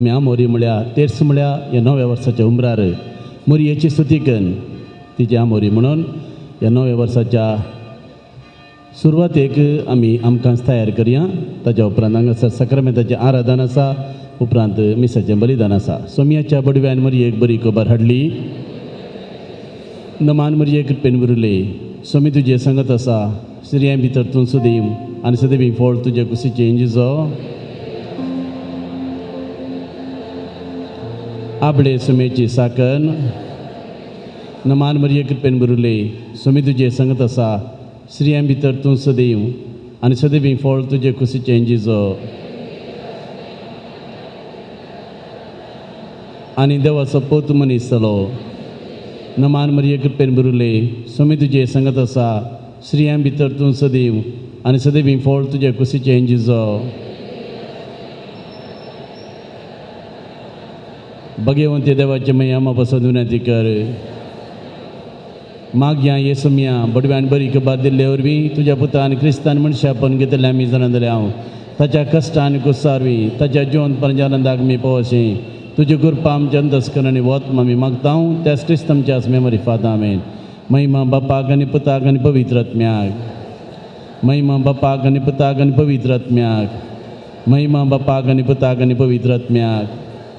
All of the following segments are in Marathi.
म्या मोरी म्हळ्या तेर्स म्हळ्या ह्या नव्या वर्साच्या उमरार मोरयेची स्तुती कन तिच्या मोरी म्हणून ह्या नव्या वर्साच्या सुरवातेक आमी आमकांच तयार करया. ताच्या उपरांत हांगासर सक्रामेंताचें आराधन आसा, उपरांत मिसाचें बलिदान आसा. सोमयाच्या बडव्यान मोरयेक बरी खबर हाडली. नमान मोरये कृपेन बुरले, सोमी तुजे संगत आसा, स्त्रियां भितर तूं सुदीम आनी सदैवी फळ तुजे कुशीचे इंजिजो. आपले सुमेची साकन नमान मोरये कृपेन बुरले, सोमी तुजे संगत आसा, स्त्रियां भितर तूं सदैव आनी सदैवी फळ तुजे कुशीचे इंजिजो. आनी देवाचो पोत मनीस जालो. नमान मोरये कृपेन बुरले, सोमी तुजे संगत आसा, स्त्रियां भितर तूं सदैव आनी सदैवी फळ तुजे कुशीचे इंजिजो. भगवंते देवाचे महिमा पसंत विनंती कर. मागया येसुमिया बडव्यान बरी खबर दिल्ले वरवीं तुज्या पुतान क्रिस्तान मनशापण घेतले आमी जाणा जाल्यार हांव ताच्या कश्टान कुसारवी ताच्या जिवन परजानंदाक मी पवशें तुजी कृपा आमच्या अंतस्करण आनी वत आमी मागता त्याच क्रिस्त आमच्या आत्म्या फादा आमेन. महिमा बापाक आनी पुताक आनी पवित्र आत्म्याक. महिमा बापाक आनी पुताक आनी पवित्र आत्म्याक. महिमा बापाक आनी पुताक आनी पवित्र आत्म्याक.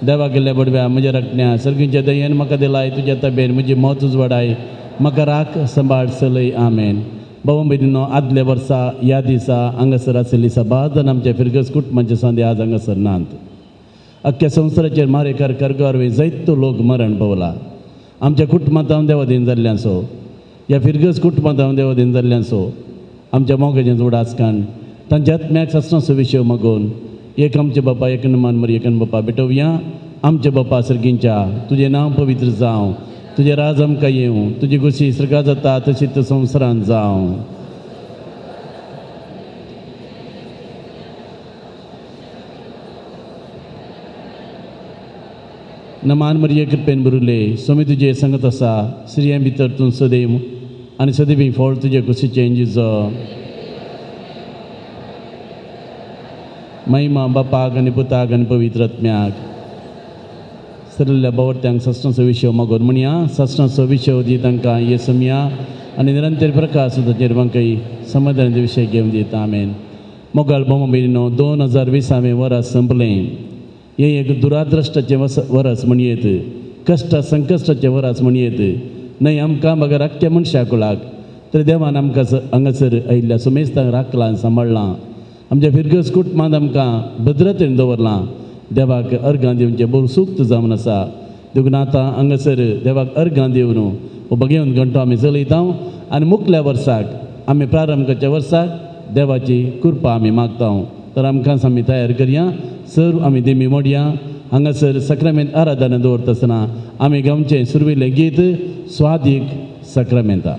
देवा गेल्ल्या बडव्या म्हज्या रक्त्या सर्गीच्या दयेन म्हाका दिलाय तुज्या तब्येन म्हजी मोत उजवाडाय म्हाका राख सांबाळ चलय आमेन. भाऊ भयणीनो, आदल्या वर्सा ह्या दिसा हांगासर आशिल्ली सबाजन आमच्या फिरगस कुटुंबाचे सांदे आज हांगासर नात. अख्ख्या संवसाराचेर मारेकार करगारवे जायतो लोक मरण पावला. आमच्या कुटुंबांत हांव देवादीन जाल्ल्याचो, ह्या फिरगस कुटुंबांत हांव देवादीन जाल्ल्याचो आमच्या मोगाचें जोडास काण तांच्या आत्म्याक सस्नाचो विशय मागून एक आमचे बापा एक नमान मरी एक बापा भेटोवया. आमचे बापा सर्गींच्या तुजें नांव पवित्र जावं, तुजें राज आमकां येवं, तुजी खुशी स्वर्गा जाता तशीच संवसारांत जावं. नमान मोरये कृपेन बुरले, सोमी तुजे संगत आसा, स्त्रियां भितर तूं सदैव आनी सदैवी फळ तुजे कुशीचे इंजिजो. महिमा बापाक आनी पुताक आनी पवित्र आत्म्याक. सरलेल्या बावरत्यांक सस्नाचो विशय मागोन म्हणया. सस्नाचो विशय दी तांकां येसुमिया आनी निरंतर प्रकाश ताचेर म्हाकाय समाधानाचो विशय घेवन दिता आमेन. मोगाळ भाव भयणीनो, 2020 वर्स संपलें. हें एक दुरादृश्टाचें वर्स म्हणयेत, कश्ट संकश्टाचें वर्स म्हणयेत. न्हय आमकां म्हाका आख्ख्या मनशा कुळाक तर देवान आमकां हांगासर आयिल्ल्या सुमेस्तांक राखलां सांबाळलां. आमच्या फिरगस कुटुंबांत आमकां भद्रतेन दवरलां. देवाक अर्गां दिवचें बोल सूक्त जावन आसा. देखून आतां हांगासर देवाक अर्गां दिवन हो भगवंत घंटो आमी चलयता आनी मुखल्या वर्साक आमी प्रारंभ करच्या वर्साक देवाची कृपा आमी मागता. तर आमकांच आमी तयार करया. सर्व आमी देमी मोडया. हांगासर सक्रामेंत आराधना दवरता आसतना आमी गांवचें सुरविल्लें गीत स्वादीक सक्रामेंता.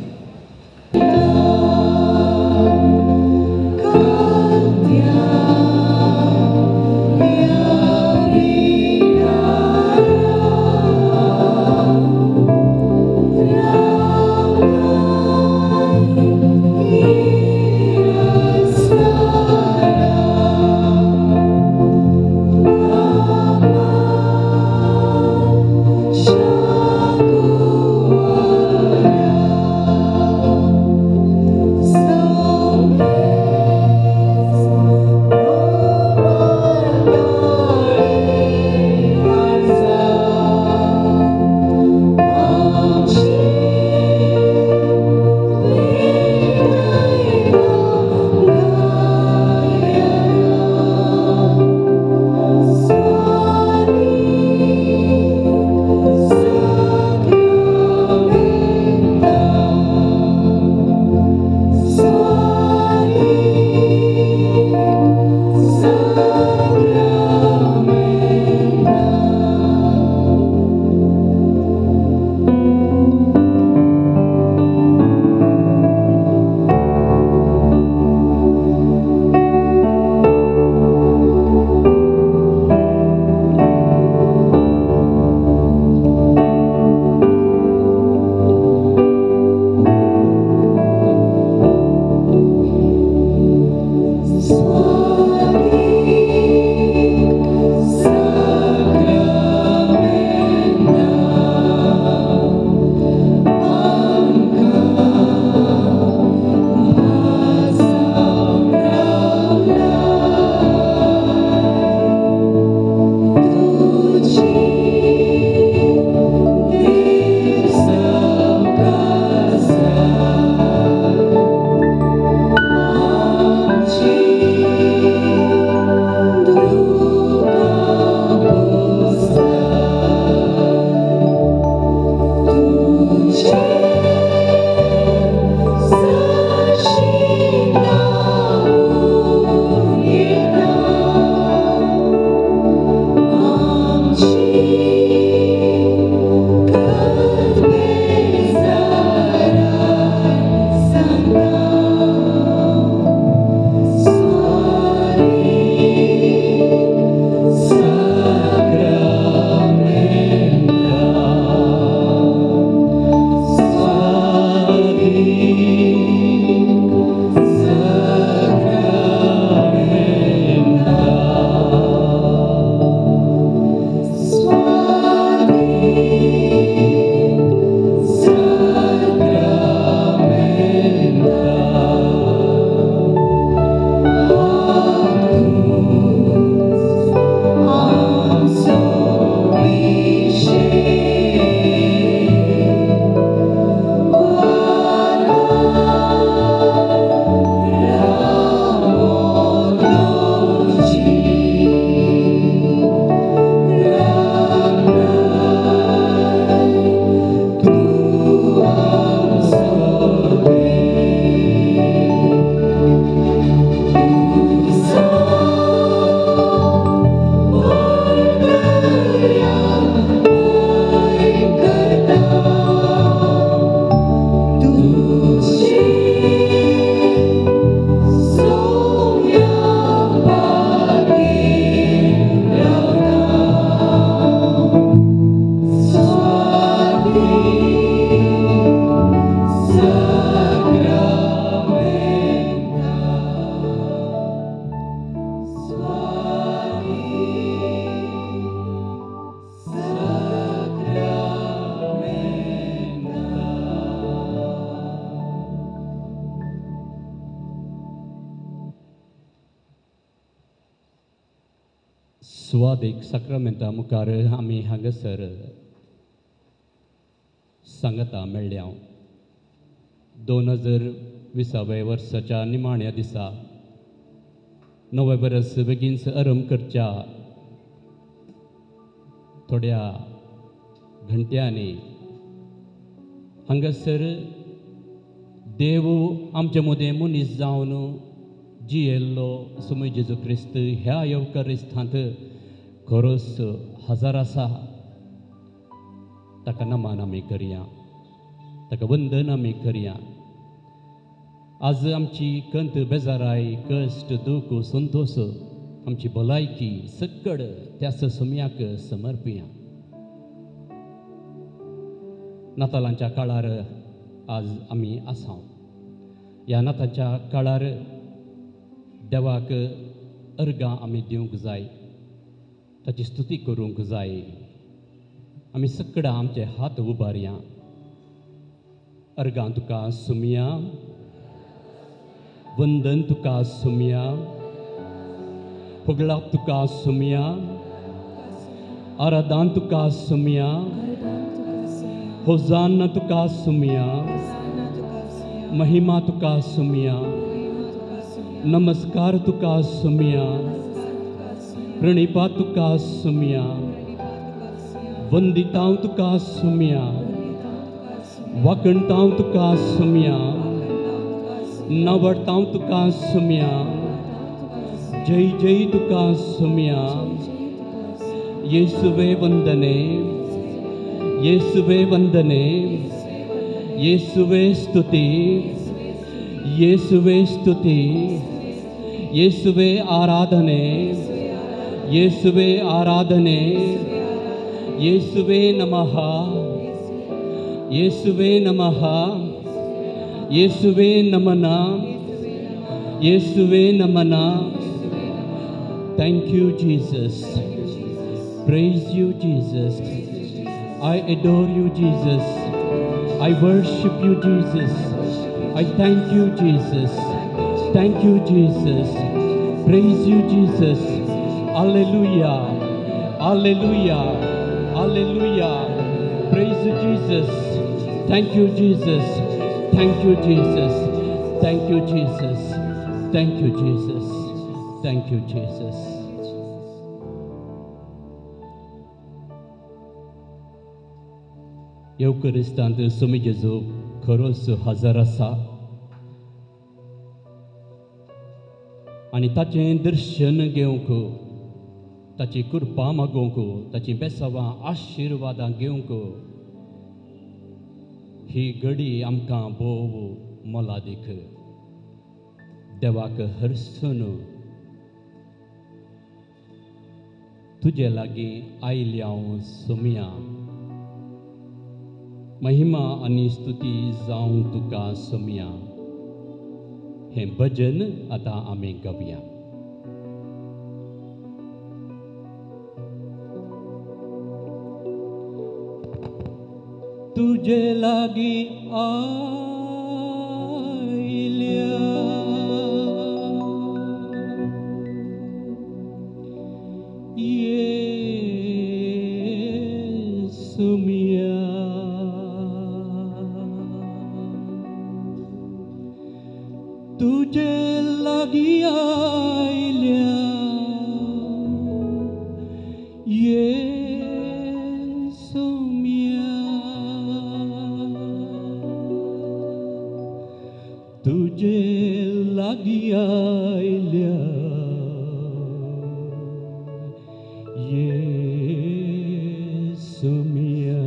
सुवादेक साक्रामेंटा मुखार आमी हांगासर सांगता मेळ्ळ्या 2020 वर्साच्या निमाण्या दिसा नवे वर्स बेगीन आरंभ करच्या थोड्या घंट्यांनी हांगासर देव आमचे मदें मनीस जावन जियेल्लो सुमय जेजू क्रिस्त ह्या येवकारिस्थांत खरोच हजार आसा ताका नमान आमी करया ताका वंदन आमी करया आज आमची कंत बेजाराय कश्ट दूख संतोष आमची भलायकी सकड त्या सुमयाक समर्पया नातालांच्या काळार आज आमी आसा ह्या नाताच्या काळार देवाक अर्गां आमी दिवंक जाय ताची स्तुती करूंक जाय आमी सकडां आमचे हात उबारया अर्गां तुका सुमया वंदन तुका सुमया होगळाप तुका सुमया आराधन तुका सुमया होजाना तुका सुमया महिमा तुका सुमया नमस्कार तुका सुमया प्रणिपा तुका सुमया वंदितांव तुका सुमया वाकणतांव तुका सुमया नवडतांव तुका सुमया जय जय तुका सुमया येसुवे वंदने येसुवे वंदने येसुवे स्तुति येसुवे स्तुति येसुवे आराधने येसुवे आराधने येसुवे नमः येसुवे नमः येसुवे नमना येसुवे नमना Thank you Jesus praise you Jesus I adore you Jesus I worship you Jesus I thank you Jesus thank you Jesus praise you Jesus hallelujah hallelujah hallelujah praise you Jesus thank you Jesus thank you Jesus thank you Jesus thank you Jesus thank you Jesus येवकारिस्थांत सुमय जेजू खरोच हजार आसा आनी ताचें दर्शन घेवंक ताची कृपा मागोवंक ताची बेसावां आशिर्वादां घेवंक ही घडी आमकां भोव मोलादीक देवाक हरसून तुजे लागीं आयल्या हांव सुमया महिमा आनी स्तुती जावं तुका सुमया हें भजन आतां आमी गावया तुजे लागीं आयल्या सुमया तुझे लागीं आयल्या ये सुमया तुझे लागीं आयल्या ये सुमया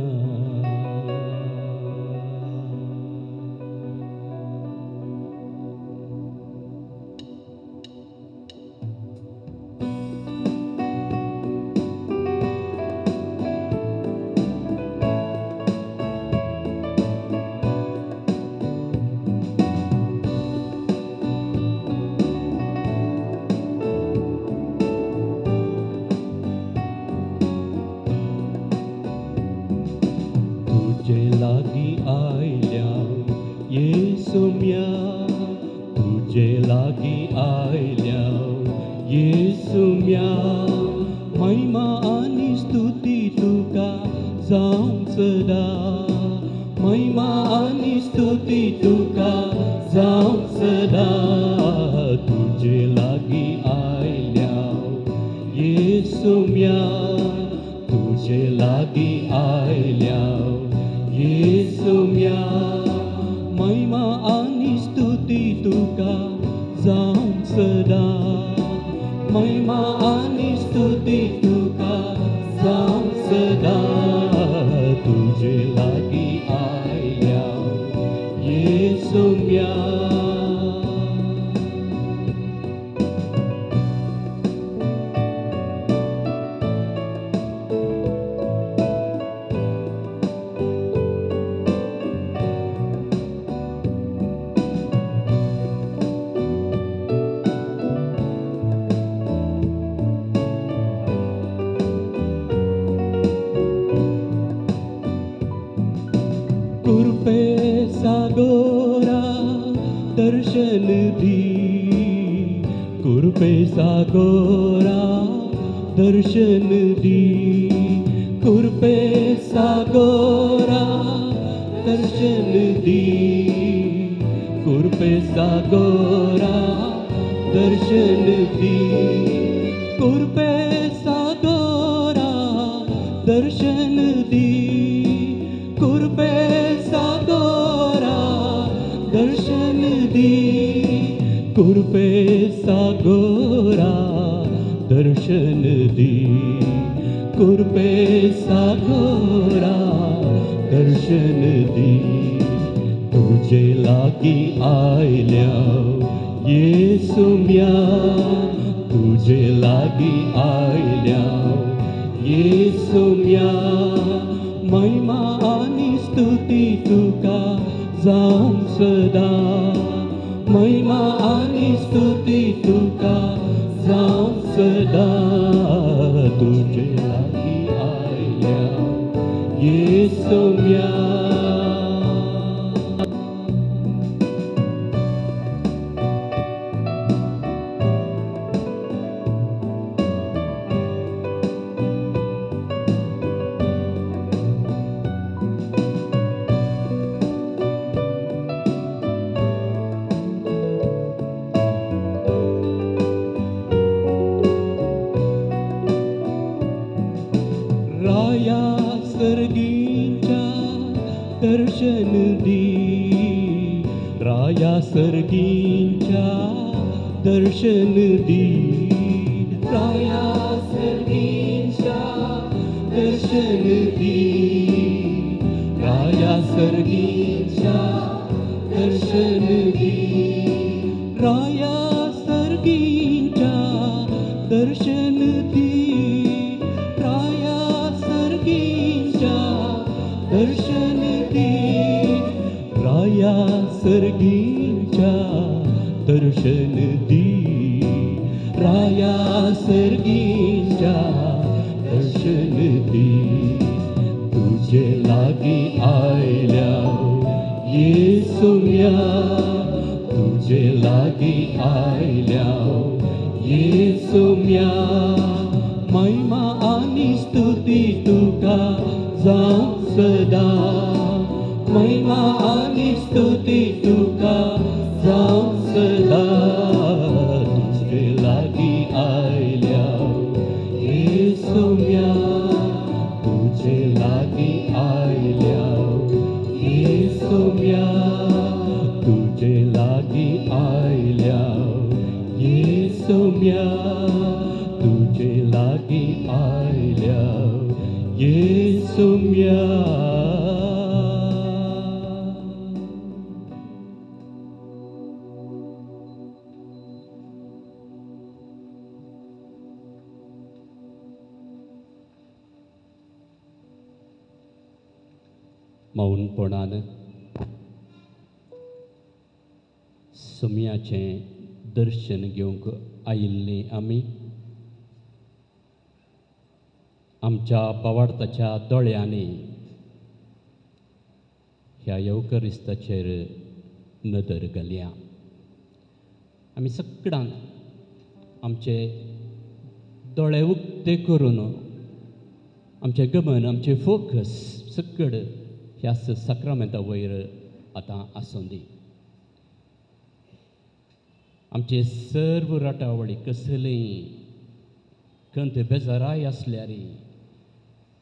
लागीं आयल्या ये सुमया तुझे लागीं आयल्या ये सुमया जावं सदा महिमा आनी स्तुती तुका जावं सदा तुजे लागीं आयल्या येसुम्या तुजे लागीं आयल्या येसुम्या महिमा आनी स्तुती तुका जावं सदा महिमा आनी स्तुती तुका जावं सदा तुजे लागीं आयल्या येसुम्या कृपे सागोरा दर्शन दी कृपे सागोरा दर्शन दी कृपे सागोरा दर्शन दी कृपे सागोरा दर्शन दी कृपे सागोरा दर्शन दी कृपे सागोरा दर्शन दी कृपे सागोरा दर्शन दी कृपे सागोरा दर्शन दी तुजे लागीं आयल्या येसुम्या तुजे लागीं आयल्या येसुम्या महिमा आनी स्तुती तुका जावं सदा महिमा आनी स्तुती तुका जावं सदा तुजे लागीं आयल्या येसुम्या राया सर्गींच्या दर्शन दी राया सर्गींच्या दर्शन दी राया सर्गींच्या दर्शन दी राया सर्गींच्या दर्शन दी राया सर्गींच्या दर्शन दी दर्शन दी राया सर्गींच्या दर्शन दी राया सर्गींच्या दर्शन दी तुजे लागीं आयल्या येसुम्या तुजे लागीं आयल्या येसुम्या महिमा आनी स्तुती तुका जावं सदा महिमा आनी स्तुती तुका जावं सदा तुजे लागीं आयल्या येसुम्या तुजे लागीं आयल्या येसुम्या तुजे लागीं आयल्या येसुम्या तुजे लागीं आयल्या येसुम्या मौनपणान सुम्याचें दर्शन घेवंक आयिल्लीं आमी आमच्या पवाडताच्या दोळ्यांनी ह्या येवकरिस्ताचेर नदर घालया. आमी सगळ्यांक आमचे दोळे उक्ते करून आमचें गमन आमचें फोकस सगळ ह्या सक्रामेंता वयर आतां आसूं दी. आमचे सर्व राटावळी कसलीय खंत बेजाराय आसल्यार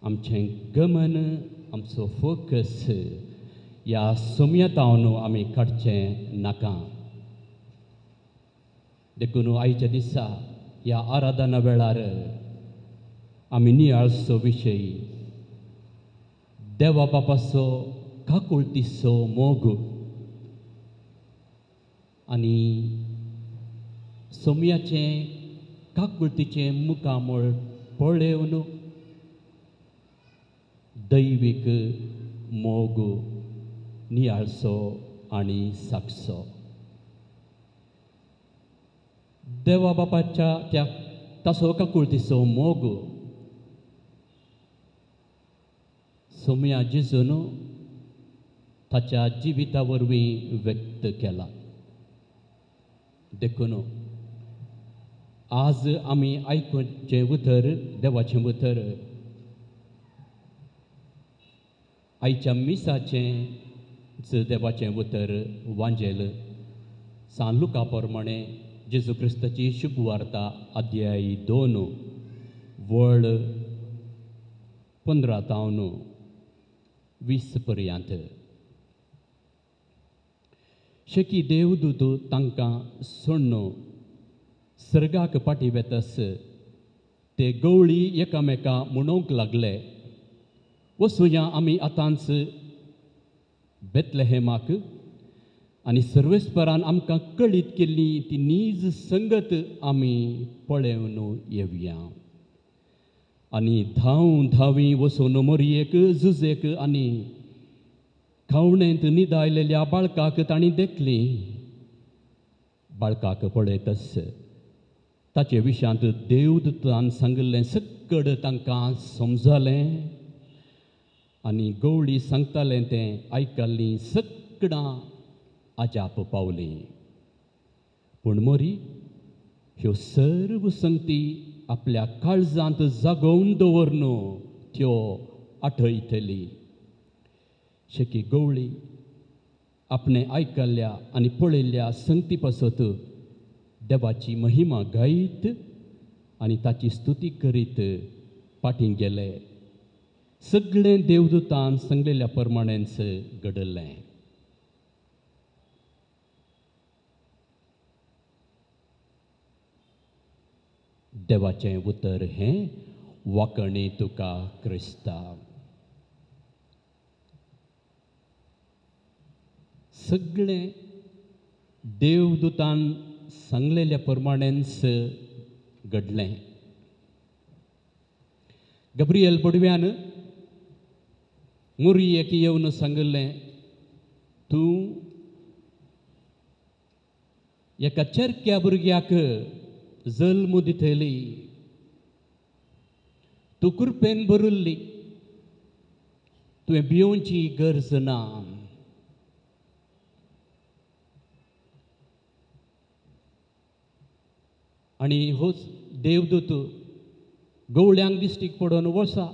आमचें गमन आमचो फोकस ह्या सोमयेंतावन आमी काडचें नाका. देखून आयच्या दिसा ह्या आराधना वेळार आमी नियाळसो विशय देवा बापाचो काकुळतीचो मोग आनी सोमयाचें काकुळतीचें मुखामळ पळोवन दैवीक मोग नियाळसो आनी सागसो. देवा बापाच्या त्या ताचो काकुळतीचो मोग सोमया जेजून ताच्या जिविता वरवीं व्यक्त केला. देखून आज आमी आयकुचें उतर देवाचें उतर आयच्या मिसाचें देवाचें उतर वांजेल सान लुका प्रमाणे जेजू क्रिस्ताची शुभ वार्ता अध्याय 2 वळ 15 तावन 20 पर्यंत. शेकी देवदूत तांकां सोडून सर्गाक पाटी वेतस ते गवळी एकामेका म्हणूंक लागले, वचुया आमी आतांच बेतलेहेमाक आनी सर्वेस्परान आमकां कळीत केल्ली ती नीज संगत आमी पळोवन येवया. आनी धांवी वचून मोरयेक झुजेक आनी खावणेंत न्हिदायलेल्या बाळकाक तांणी देखली. बाळकाक पळयतस ताचे विशांत देवदूतान सांगलें सकड तांकां समजलें आनी गवळी सांगतालें तें आयकल्लीं सगळां अजाप पावलीं. पूण मोरी ह्यो सर्व संगती आपल्या काळजांत जागोवन दवरून त्यो आठयतली. शेकी गवळी आपणे आयकल्ल्या आनी पळयल्ल्या संगती पासत देवाची महिमा गायत आनी ताची स्तुती करीत फाटीं गेले. सगळें देवदूतान सांगलेल्या प्रमाणेंच घडलें. देवाचें उतर हें वाकणे तुका क्रिस्ता. सगळें देवदूतान सांगलेल्या प्रमाणेंच घडलें. गब्रियल बडव्यान मोरयेक येवन सांगलें, तूं एका चरक्या भुरग्याक जल्म दितली. तूं कृपेन भरिल्ली, तुवें भियोवची गरज ना. आनी होच देवदूत गवळ्यांक दिश्टीक पडोवन वचा,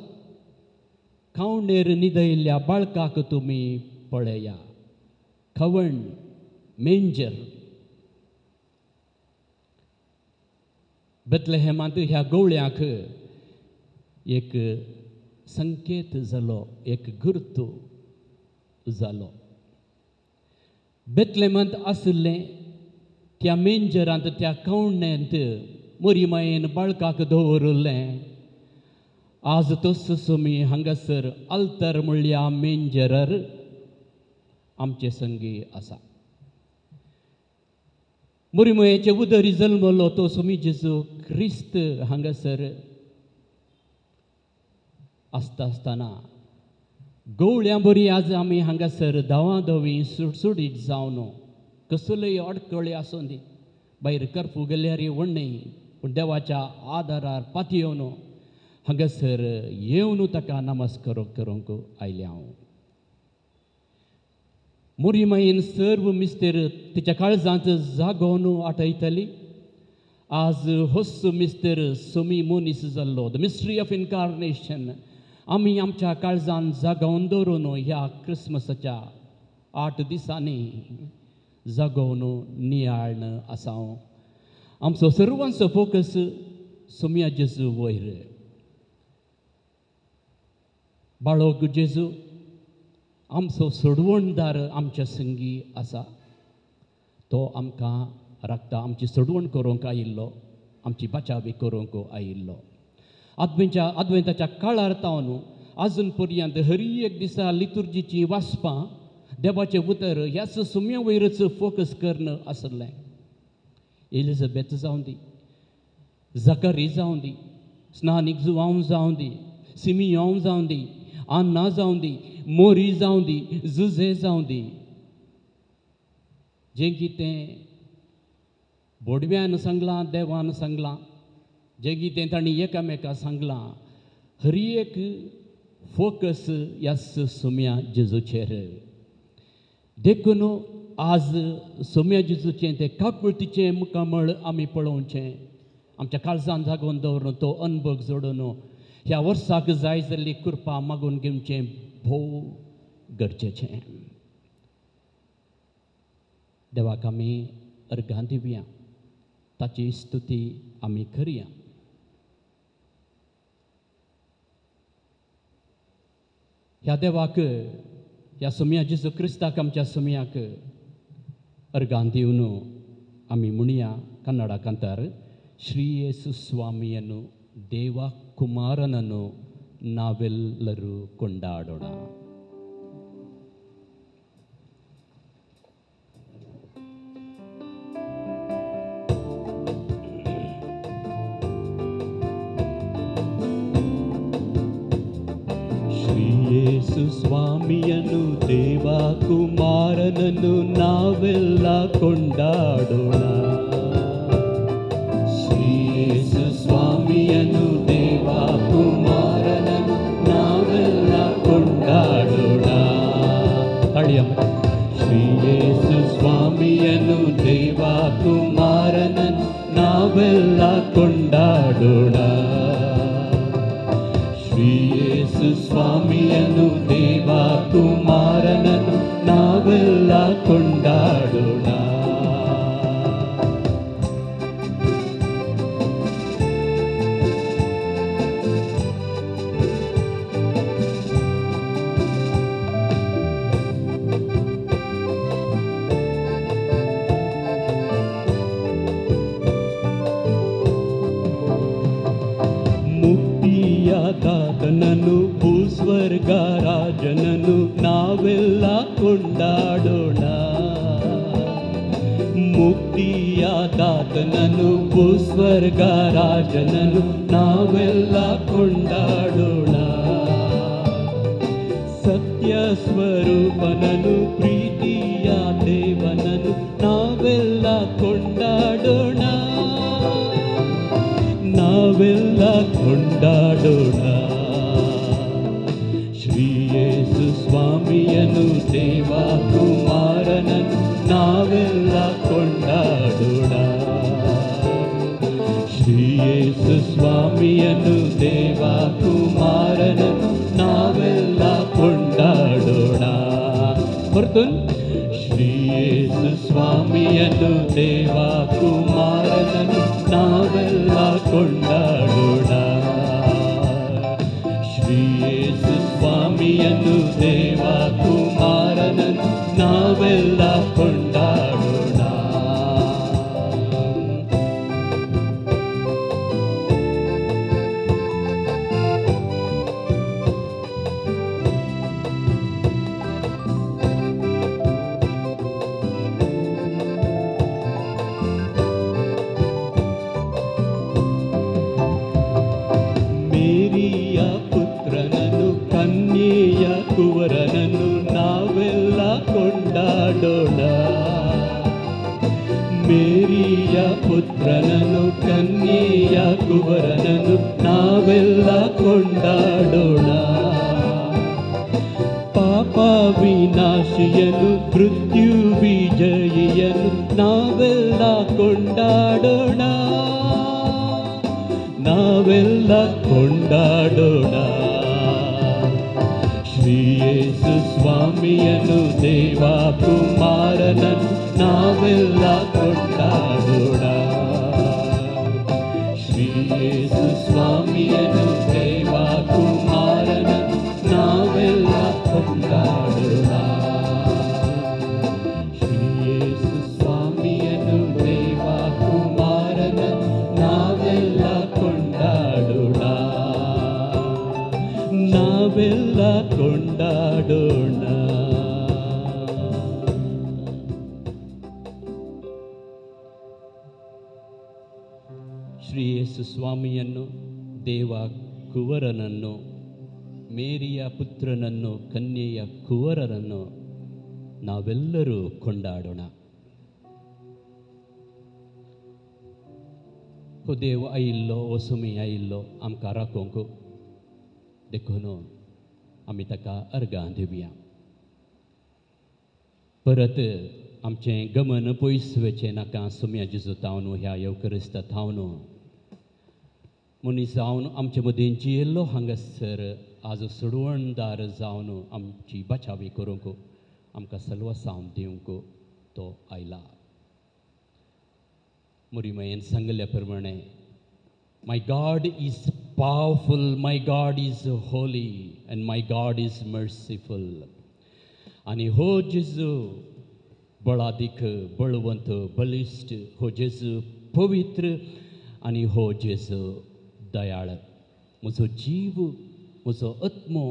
खावणेर न्हिदयल्ल्या बाळकाक तुमी पळया. खवण मेंजर बेतलेहेमांत ह्या गवळ्याक एक संकेत जालो, एक गुर्त जालो. बेतलेहेमांत आसलें त्या मेंजरांत त्या कवण्यांत मोरीमायेन बाळकाक दवरलें. आज तस सोमी हांगासर आल्तर म्हणल्या मेंजरार आमचे संगी आसा. मोरीमायेचे उदरी जल्मलो तो सोमी जेजू क्रिस्त हांगासर आसतना गवळ्यां बरी आज आमी हांगासर धांवाधवी सुटसुटीत जावन कसल्योय अडखळी आसूं दी, भायर करपू गेल्यार व्हडणय, पूण देवाच्या आदारार पातयेवन हांगासर येवन ताका नमस्कार करूंक आयले हांव. मोरीमायेन सर्व मिस्तेर तिच्या काळजांत जागोवन आठयतली. आज होस मिस्तेर सोमी मोनीस जाल्लो, द मिस्ट्री ऑफ इन्कारनेशन. आमी आमच्या काळजान जागोवन दवरून ह्या क्रिसमसाच्या 8 दिसांनी जागोवन नियाळन आसांव. आमचो सर्वांचो फोकस सोम्या जेजू वयर. बाळोग जेजू आमचो सोडवणदार आमच्या संगी आसा. तो आमकां राखता, आमची सोडवण करूंक आयिल्लो, आमची बचावी करूंक आयिल्लो. अद्वैताच्या काळार तावन आजून पर्यंत हर एक दिसा लितुर्जीची वाचपां देवाचें उतर ह्याच सुम्या वयरच फोकस करणं आसलें. एलिझाबेथ जावं दी, जकारी जावं दी, स्नानीक जुवांव जावं दी, सिमियोन जावं दी, आन्ना जावं दी, मोरी जावं दी, जुजे जावं दी, जें कितें बोडव्यान सांगलां, देवान सांगलां, जें कितें तांणी एकामेकां सांगलां, हर एक फोकस ह्या सोम्या जेजूचेर. देखून आज सोम्या जेजूचें तें काकुळटीचें मुखामळ आमी पळोवचें, आमच्या काळजान जागोवन दवरून तो अनुभव जोडून ह्या वर्साक जाय जाल्ली कृपा मागून घेवचें भोव गरजेचें. देवाक आमी अर्घां दिवया, ताची स्तुती आमी करया. ह्या देवाक, ह्या सोम्या जेजू क्रिस्ताक, आमच्या सोम्याक अर्घां दिवन आमी म्हणया कन्नಡ कांतार ಶ್ರೀ ಯೇಸು ಸ್ವಾಮಿಯನ್ನು ದೇವ ಕುಮಾರನನ್ನು ನಾವೆಲ್ಲರೂ ಕೊಂಡಾಡೋಣ. ಶ್ರೀ ಯೇಸು ಸ್ವಾಮಿಯನ್ನು ದೇವ ಕುಮಾರನನ್ನು ನಾವೆಲ್ಲ ಕೊಂಡಾಡೋಣ. ಯೇಸು ಸ್ವಾಮಿಯನ್ನು ದೇವ ಕುಮಾರನನ್ನು ನಾವೆಲ್ಲ ಕೊಂಡಾಡೋಣ. ಶ್ರೀ ಯೇಸು ಸ್ವಾಮಿಯನ್ನು ದೇವ ಕುಮಾರನನ್ನು ನಾವೆಲ್ಲ ಕೊಂಡಾಡೋಣ. ಶ್ರೀ ಯೇಸು ಸ್ವಾಮಿಯನ್ನು ದೇವ ಕುಮಾರನನ್ನು ನಾವೆಲ್ಲ ಕೊಂಡಾಡೋಣ. ದಾತನನ್ನು ಭೂಸ್ವರ್ಗ ರಾಜನನ್ನು ನಾವೆಲ್ಲ ಕೊಂಡಾಡೋಣ. ಮುಕ್ತಿಯ ದಾತನನ್ನು ಭೂಸ್ವರ್ಗ ರಾಜನನ್ನು ನಾವೆಲ್ಲ ಕೊಂಡಾಡೋಣ. ಸತ್ಯ ಸ್ವರೂಪನನ್ನು ಪ್ರೀತಿಯ ದೇವನನ್ನು ನಾವೆಲ್ಲ ಕೊಂಡಾಡೋಣ. ನಾವೆಲ್ಲ ಕೊಂಡಾಡೋಣ. ಶ್ರೀ ಯೇಸು ಸ್ವಾಮಿಯನ್ನು ದೇವ ಕುಮಾರನನ್ನು ನಾವೆಲ್ಲ ಕೊಂಡಾಡೋಣ. ಶ್ರೀ ಯೇಸು ಸ್ವಾಮಿಯನ್ನು ದೇವ ಕುಮಾರನನ್ನು ನಾವೆಲ್ಲ ಕೊಂಡಾಡೋಣ. ಶ್ರೀ ಯೇಸು ಸ್ವಾಮಿಯನ್ನು ದೇವ ಕುಮಾರನನ್ನು ನಾವೆಲ್ಲ ಕೊಂಡಾಡೋಣ. ಶ್ರೀ ಯೇಸು ಸ್ವಾಮಿಯನ್ನು ದೇವ ಕುಮಾರನನ್ನು ನಾವೆಲ್ಲ ಕೊಂಡಾಡೋಣ. ಕುವರನನ್ನು ನಾವೆಲ್ಲ ಕೊಂಡಾಡೋಣ. ಮೇರಿಯ ಪುತ್ರನನ್ನು ಕನ್ಯೆಯ ಕುವರನನ್ನು ನಾವೆಲ್ಲ ಕೊಂಡಾಡೋಣ. ಪಾಪ ವಿನಾಶಿಯನು ಮೃತ್ಯು ವಿಜಯಿಯನು ನಾವೆಲ್ಲ ಕೊಂಡಾಡೋಣ. ನಾವೆಲ್ಲ ಕೊಂಡಾಡೋಣ. ಯೇಸು ಸ್ವಾಮಿಯನ್ನು ದೇವ ಕುಮಾರನನ್ನು ನಾವೆಲ್ಲ ಕೊಂಡಾಡೋಣ. ಶ್ರೀ ಯೇಸು ಸ್ವಾಮಿಯನ್ನು ದೇವ ಕುಮಾರನನ್ನು ನಾವೆಲ್ಲ ಕೊಂಡಾಡೋಣ. ಶ್ರೀ ಯೇಸು ಸ್ವಾಮಿಯನ್ನು ದೇವ ಕುಮಾರನನ್ನು ನಾವೆಲ್ಲ ಕೊಂಡಾಡೋಣ. ನಾವೆಲ್ಲ ಕೊಂಡಾಡೋಣ. ಶ್ರೀ ಯೇಸು ಸ್ವಾಮಿಯನ್ನು ದೇವ ಕುವರನನ್ನು ಮೇರಿಯ ಪುತ್ರನನ್ನು ಕನ್ಯೆಯ ಕುವರನನ್ನು ನಾವೆಲ್ಲರೂ ಕೊಂಡಾಡೋಣ. हो देव आयिल्लो हो सुमी आयिल्लो आमकां राखोंक देखून आमी ताका अर्गां दिवया. परत आमचें गमन पयस वचचें नाका. सुम्या जेजू तावन ह्या येवकरिस्त थावन मनीस जावन आमचे मदीं जियेल्लो हांगासर आज सोडवणदार जावन आमची बचावी करूंक आमकां सर्वसांव दिवंक तो आयला. मुरीमायेन सांगल्या प्रमाणे my God is powerful, my God is holy and my God is merciful. आनी हो जेजू बळादीक बळवंत बलिश्ट, हो जेजू पवित्र आनी हो जेजू दयाळ. म्हजो जीव म्हजो आत्मो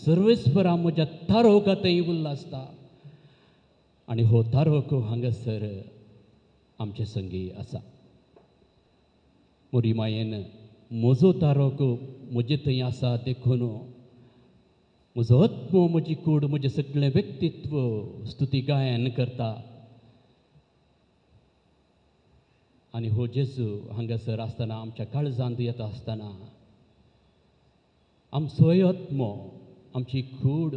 सर्वेस्परा म्हज्या तारोका थंय उल्लासता. आनी हो तारोक हांगासर आमचे संगी आसा. मोरी मायेन म्हजो तारोक म्हजे थंय आसा देखून म्हजो आत्मो, म्हजी कूड, म्हजें सगळें व्यक्तित्व स्तुती गायन करता. आनी हो जेजू हांगासर आसतना आमच्या काळजांत येता आसतना आमचोय आत्मो, आमची कूड,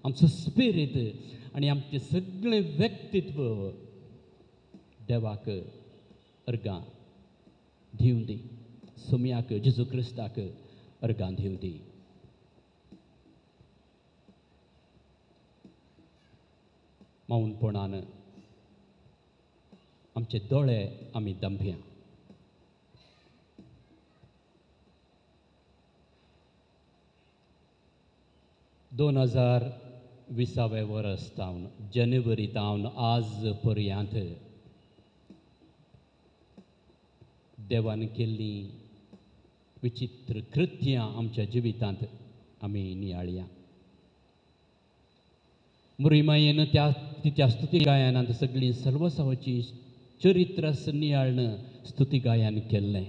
आमचो स्पिरीट आनी आमचें सगळें व्यक्तित्व देवाक अर्गां दिवं दी. सुम्याक जेजू क्रिस्ताक अर्गां दिवं दी. मौनपणान आमचे दोळे आमी दांबया. 2020 वर्स तावन जानेवारी तावन आज पर्यंत देवान केल्लीं विचित्र कृत्यां आमच्या जिवितांत आमी नियाळया. मुरिमायेन तिच्या स्तुती गायनांत सगळीं सर्वसांवाची चरित्र नियाळन स्तुती गायन केल्लें.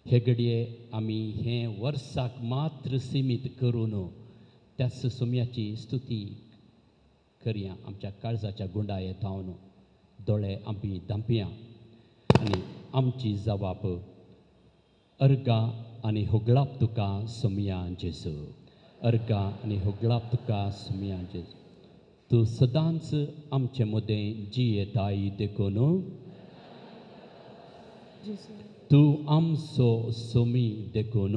हे घडये आमी हें वर्साक मात्र सीमीत करून त्याच सुम्याची स्तुती करया. आमच्या काळजाच्या गुंडाये थावन दोळे आमी दांपया आनी आमची जबाब अर्गां आनी होगळाप तुका सुम्या जेजू. अर्गां आनी होगळाप तुका सुम्या जेजू. तूं सदांच आमचे मदें जियेताय देखून तूं आमचो सोमी देखून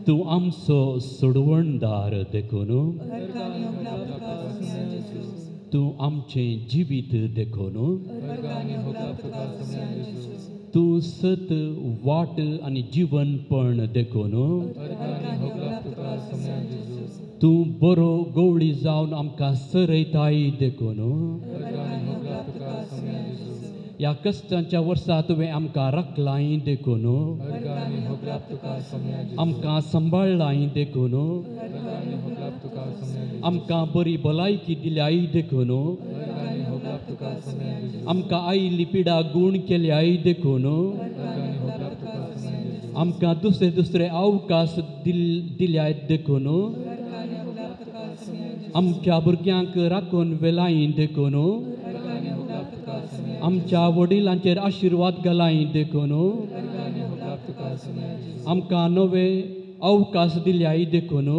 तूं आमचो सोडवणदार देखून तूं आमचें जिवीत देखून तूं सत वाट आनी जिवनपण देखून तूं बरो गवळी जावन आमकां सरयताय देखून ह्या कश्टांच्या वर्सां तुवें आमकां राखलाय देखून आमकां सांबाळलाय देखून आमकां बरी भलायकी दिल्याय देखून आमकां आयिल्ली पिडा गूण केल्याय देखून आमकां दुसरे दुसरे अवकाश दिल्यात देखून आमच्या भुरग्यांक राखून वेलाय देखून आमच्या वडिलांचेर आशिर्वाद घालाय देखून आमकां नवे अवकाश दिल्याय देखून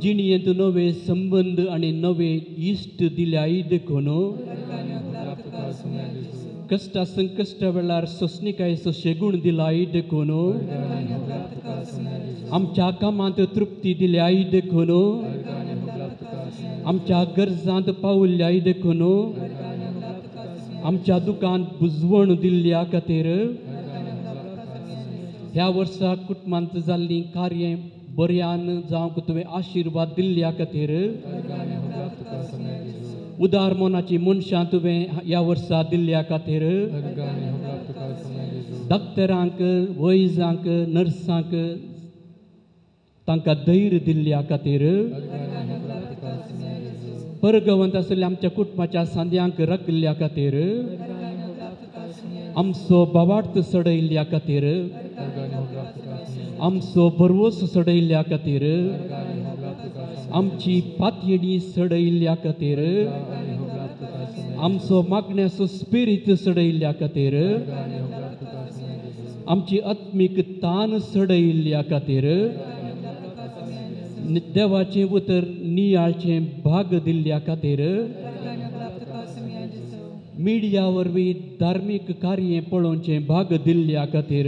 जिणयेंत नवे संबंध आनी नवे इश्ट दिल्याय देखून कष्टा संकष्ट वेळार सोसणीकाय सोशेगूण दिलाई देखून आमच्या कामांत तृप्ती दिल्याई देखून आमच्या गरजांत पावल्याई देखून आमच्या दुकान बुजवण दिल्ल्या खातीर ह्या वर्सा कुटुंबांत जाल्लीं कार्य बऱ्यान जावंक तुवें आशिर्वाद दिल्ल्या खातीर उदार मनाची मनशां तुवें ह्या वर्सा दिल्ल्या खातीर डॉक्टरांक वैजांक नर्सांक तांकां धैर्य दिल्ल्या खातीर परगवंत आशिल्ल्या आमच्या कुटुंबाच्या सांद्यांक राखल्या खातीर आमचो बावार्थ सडयल्ल्या खातीर आमचो बरवस सडयल्ल्या खातीर आमची पातयेडी सडयल्ल्या खातीर आमचो मागण्याचो स्पिरीट सडयल्ल्या खातीर आमची आत्मीक तान सडयल्ल्या खातीर देवाचें उतर नियाळचें भाग दिल्ल्या खातीर मिडिया वरवीं धार्मीक कार्य पळोवचें भाग दिल्ल्या खातीर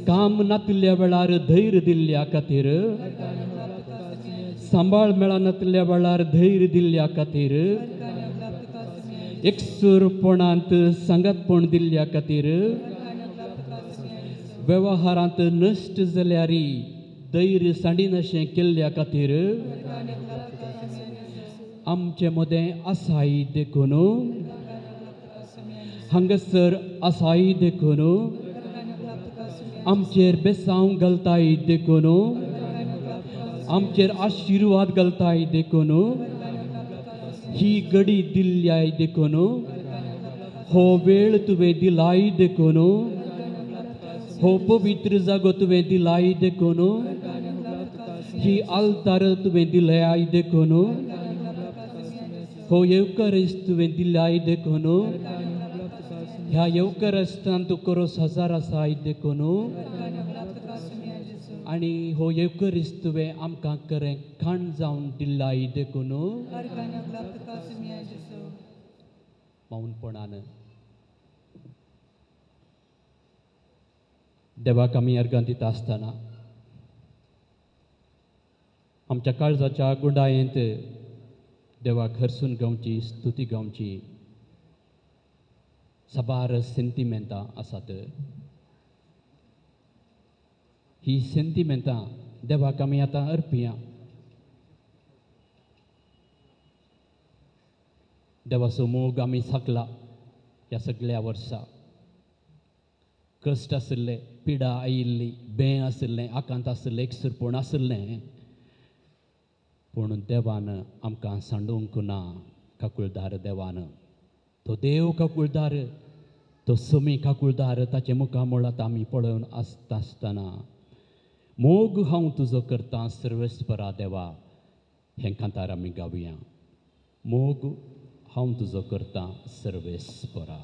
काम नातल्या वेळार धैर्य दिल्ल्या खातीर सांबाळ मेळनातल्या वेळार धैर्य दिल्ल्या खातीर एकसुरपणांत सांगातपण दिल्ल्या खातीर वेवहारांत नश्ट जाल्यारी धैर्य सांडीन अशें केल्ल्या खातीर आमचे मदें आसाई देखून हांगासर आसाई देखून आमचेर बेसांव घालताय देखून आमचेर आशिर्वाद घालताय देखून ही घडी दिल्ल्याय देखून हो वेळ तुवें दिलाय देखून हो पवित्र जागो तुवें दिलाय देखून ही आल्तार तुवें दिल्याय देखून हो येवकारिस्त तुवें दिल्याय देखून ह्या येवकारिस्तान तूं करोस हजार आसाय देखून आनी हो येवकारिस्त तुवें आमकां खरें खाण जावन दिल्याय देखून मौनपणान देवाक आमी अर्गां दिता आसतना आमच्या काळजाच्या गुंडायेंत देवाक हरसून गावची स्तुती गावची साबार सेंटिमेंटां आसात ही सेंटिमेंटां देवाक आमी आतां अर्पिया देवाचो मोग आमी साकला ह्या सगळ्या वर्सां कश्ट आशिल्ले पिडा आयिल्ली भें आशिल्लें आकांत आशिल्लें एकसुरपण आशिल्लें पूण देवान आमकां सांडूंक ना काकुळदार देवान तो देव काकुळदार तो समी काकुळदार ताचे मुखामोळांत आमी पळोवन आसतना मोग हांव तुजो करतां सर्वेस्परा देवा हें कांतार आमी गावया मोग हांव तुजो करतां सर्वेस्परा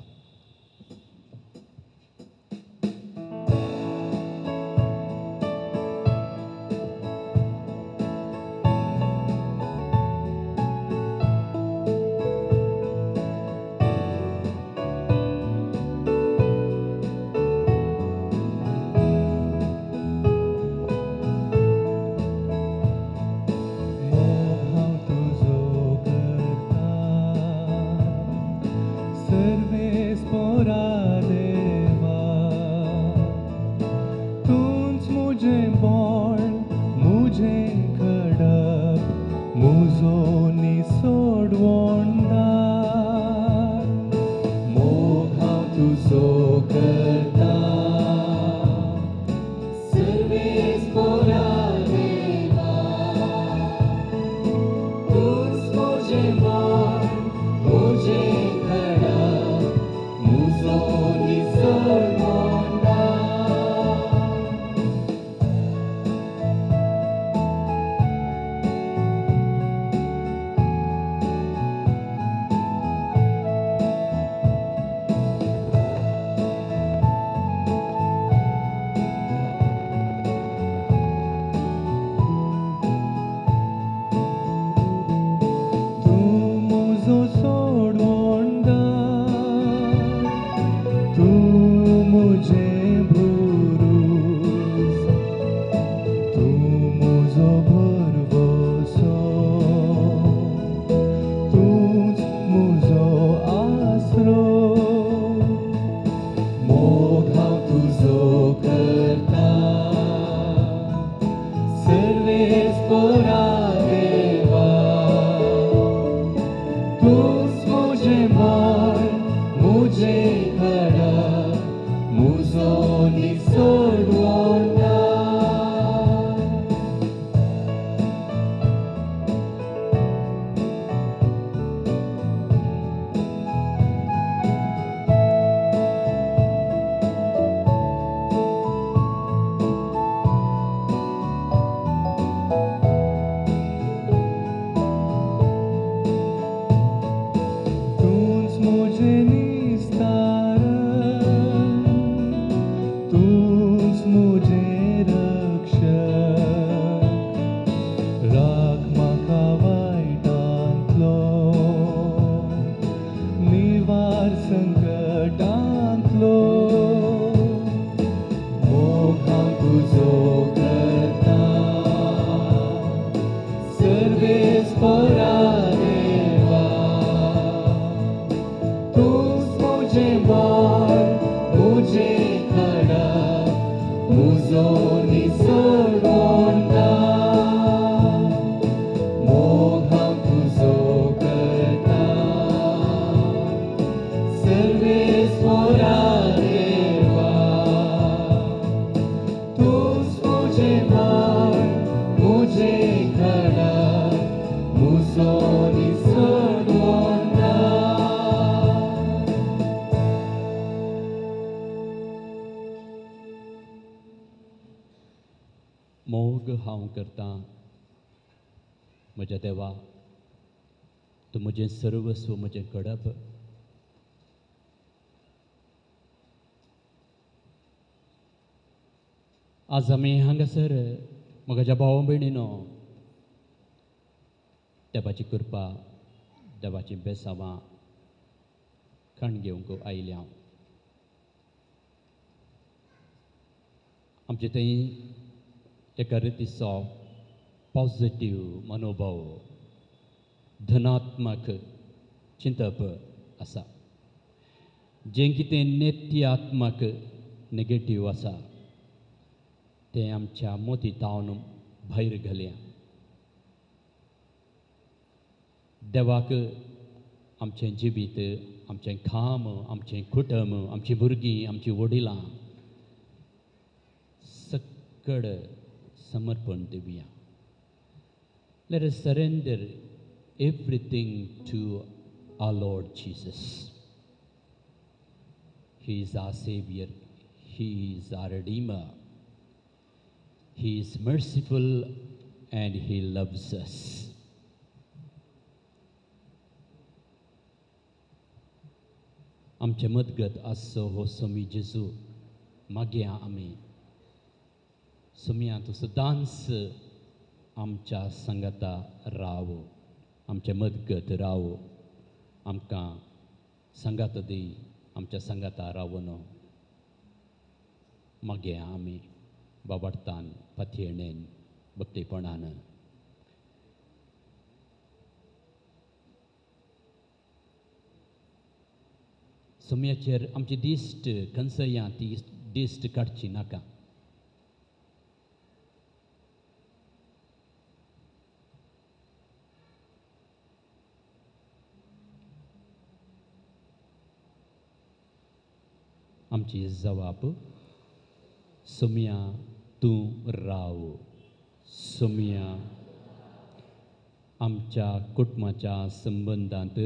मुसोनी सोडोंदा मोग हांव तुजो करता सर्वेस्परा देवा तूच मुझे मार मुझे खड़ा मुसोनी सोडोंदा मोग हांव करता म्हज्या देवा तूं म्हजें सर्वस्व म्हजें घडप आज आमी हांगासर म्हज्या भाव भयणीनो देवाची कृपा देवाची बेसावां खण घेवंक आयल्या हांव आमचे थंय एका रितीचो पॉझिटिव्ह मनोभाव धनात्मक चिंतप आसा जें कितें नेत्यात्मक नेगेटीव आसा तें आमच्या मोतीतावन भायर घालया देवाक आमचें जिवीत आमचें काम आमचें कुटुंब आमचीं भुरगीं आमचीं वडिलां सकड समर्पण दिवया. Let us surrender everything to our Lord Jesus. He is our Savior. He is our Redeemer. He is merciful and He loves us. आमचे मदगत आसो हो सोमी जेजू मागया आमी सोमिया तूं सदांच आमच्या संगता राव आमचे मदगत राव आमकां संगत दी आमच्या संगता रावन मागया आमी बाबडतान पातयेणेन भक्तीपणान सोम्याचेर आमची दिश्ट खंयसरया ती दिश्ट काडची नाका आमची जबाब सोम्या तूं राव सोम्या आमच्या कुटुंबाच्या संबंधांत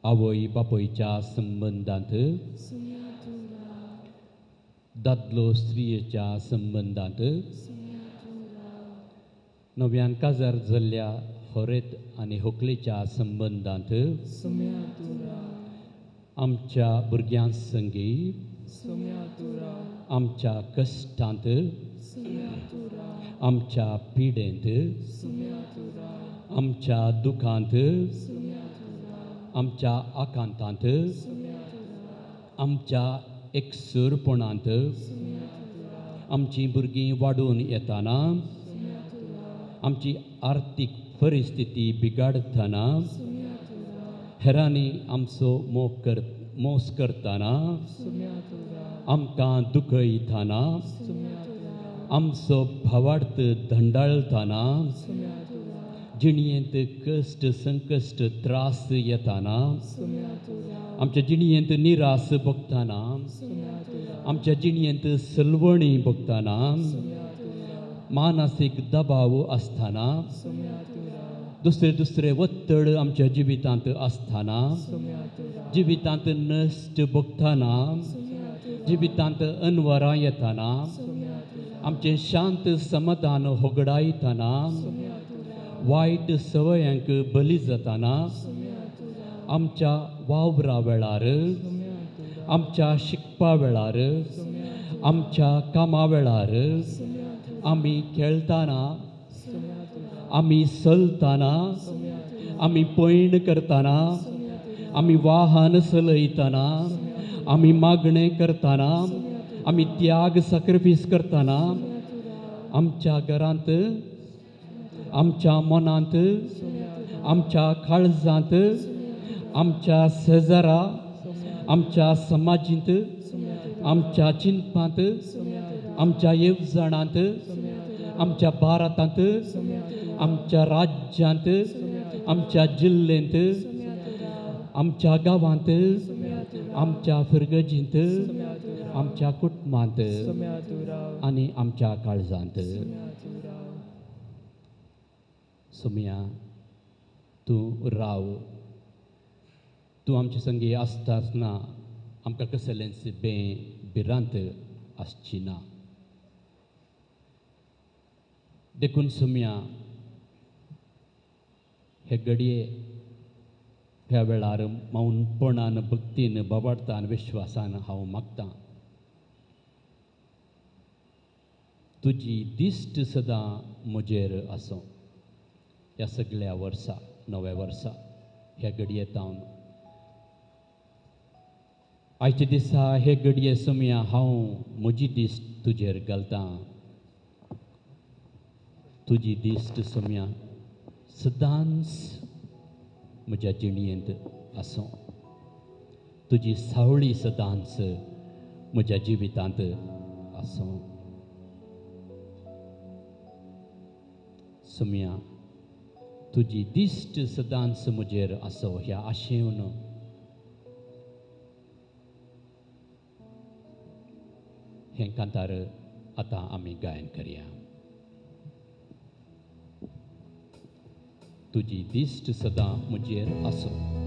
आवय बापोयच्या संबंधांत दादलो स्त्रियेच्या संबंधांत नव्यान काजार जाल्ल्या होरेत आनी व्हंकलेच्या संबंधांत आमच्या भुरग्यां संगी आमच्या कश्टांत आमच्या पिडेंत आमच्या दुखांत आमच्या आकांतांत आमच्या एकसुरपणांत आमची भुरगीं वाडून येताना आमची आर्थीक परिस्थिती बिगाडतना हेरांनी आमचो मोस करतना आमकां दुखयतना आमचो भावार्थ धंडाळतना जिणयेंत कश्ट संकश्ट त्रास येताना आमच्या जिणयेंत निरास भोगतना आमच्या जिणयेंत सलवणी भोगतना मानसीक दबाव आसतना दुसरे वत्तड आमच्या जिवितांत आसतना जिवितांत नश्ट भोगतना जिवितांत अनवरां येताना आमचें शांत समाधान होगडायतना वायट सवयांक बली जाताना आमच्या वावरा वेळार आमच्या शिकपा वेळार आमच्या कामा वेळार आमी खेळटाना आमी चलतना आमी पैण करतना आमी वाहन चलयतना आमी मागणें करतना आमी त्याग सॅक्रिफीस करतना आमच्या घरांत आमच्या मनांत आमच्या काळजांत आमच्या शेजारा आमच्या समाजींत आमच्या चिंतपांत आमच्या येवजणांत आमच्या भारतांत आमच्या राज्यांत आमच्या जिल्ल्यांत आमच्या गांवांत आमच्या फिरगजींत आमच्या कुटुंबांत आनी आमच्या काळजांत सुमया तूं राव तूं आमचे संगी आसतना आमकां कसलेंच भिरांत आसची ना देखून सुमया हे घडये ह्या वेळार मौनपणान भक्तीन बाबाडतान विश्वासान हांव मागतां तुजी दिश्ट सदां म्हजेर आसूं ह्या सगळ्या वर्सां नव्या वर्सा ह्या घडयेतावन आयच्या दिसा हे घडये सुमया हांव म्हजी दिश्ट तुजेर घालतां तुजी दिश्ट सुमया सदांच म्हज्या जिणयेंत आसूं तुजी सावळी सदांच म्हज्या जिवितांत आसूं सुमया तुजी दिश्ट सदांच म्हजेर आसूं ह्या आशेन हें कांतार आतां आमी गायन करया तुजी दिश्ट सदां म्हजेर आसूं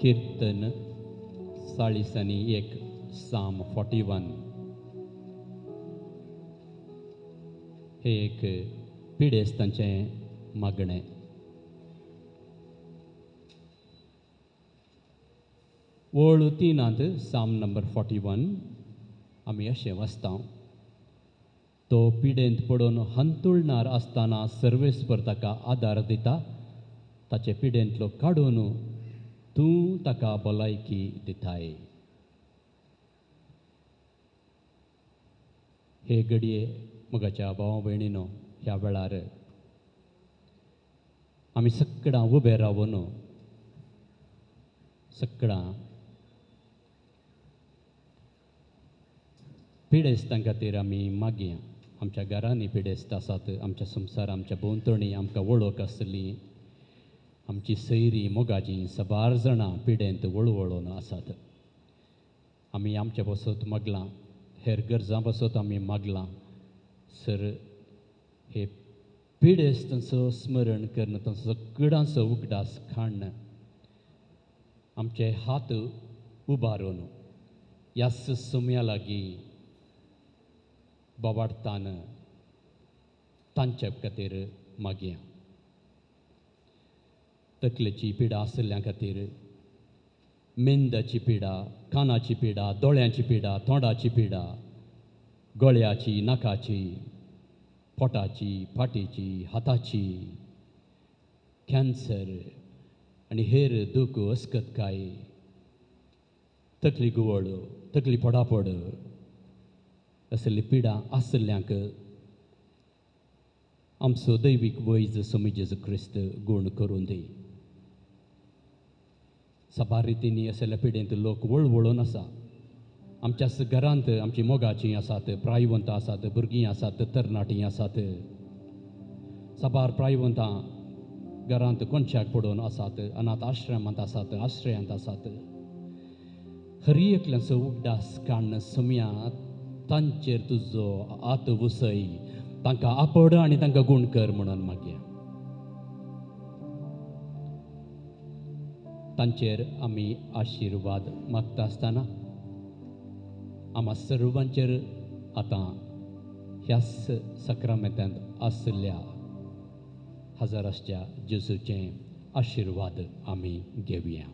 कीर्तन 41 साम 41 हे एक पिडेस्तांचें मागणें. वळू 3 साम नंबर 41 आमी अशें वाचता. तो पिडेंत पडून हंतुळणार आसतना सर्वेस्पर ताका आदार दिता. ताचे पिडेंतलो काडून तूं ताका भलायकी दिताय. हे घडये मोगाच्या भावा भयणीनो, ह्या वेळार आमी सगळां उबे रावून सगळां पिडेस्तां खातीर आमी मागया. आमच्या घरांनी पिडेस्त आसात, आमच्या संवसार, आमच्या भोंवतणी आमकां वळख आसली, आमची सैरी मोगाचीं सबार जाणां पिडेंत वळवळून आसात. आमी आमच्या बसत मागलां, हेर गरजां बसत आमी मागलां. सर हे पिडेस्तांचो स्मरण करन तांचो सगळ्यांचो उगडास खाण आमचे हात उबारून ह्या सुम्या लागीं बोवाडतान तांचे खातीर मागया. तकलेची पिडा आशिल्ल्यां खातीर, मेंदाची पिडा, कानाची पिडा, दोळ्यांची पिडा, तोंडाची पिडा, गळ्याची, नाकाची, पोटाची, फाटीची, हाताची, कॅन्सर आनी हेर दूख अस्कतकाय, तकली गुवळ, तकली पडापड असली पिडा आशिल्ल्यांक आमचो दैवीक वैज स्वामी जेजू क्रिस्त गूण करून दी. साबार रितींनी असल्या पिडेंत लोक वळवळून आसा. आमच्या घरांत आमची मोगाचीं आसात, प्रायवंतां आसात, भुरगीं आसात, तरणाटीं आसात. साबार प्रायवंतां घरांत कोणशाक पडून आसात, अनाथ आश्रमांत आसात, आश्रयांत आसात. हर एकल्याचो उगडास काडन सुम्या तांचेर तुजो हात वसय, तांकां आपड आनी तांकां गूण कर म्हणून मागया. तांचेर आमी आशिर्वाद मागता आसतना आम्हा सर्वांचेर आतां ह्याच सक्रामेंतांत आशिल्ल्या हजाराच्या जेजूचें आशिर्वाद आमी घेवया.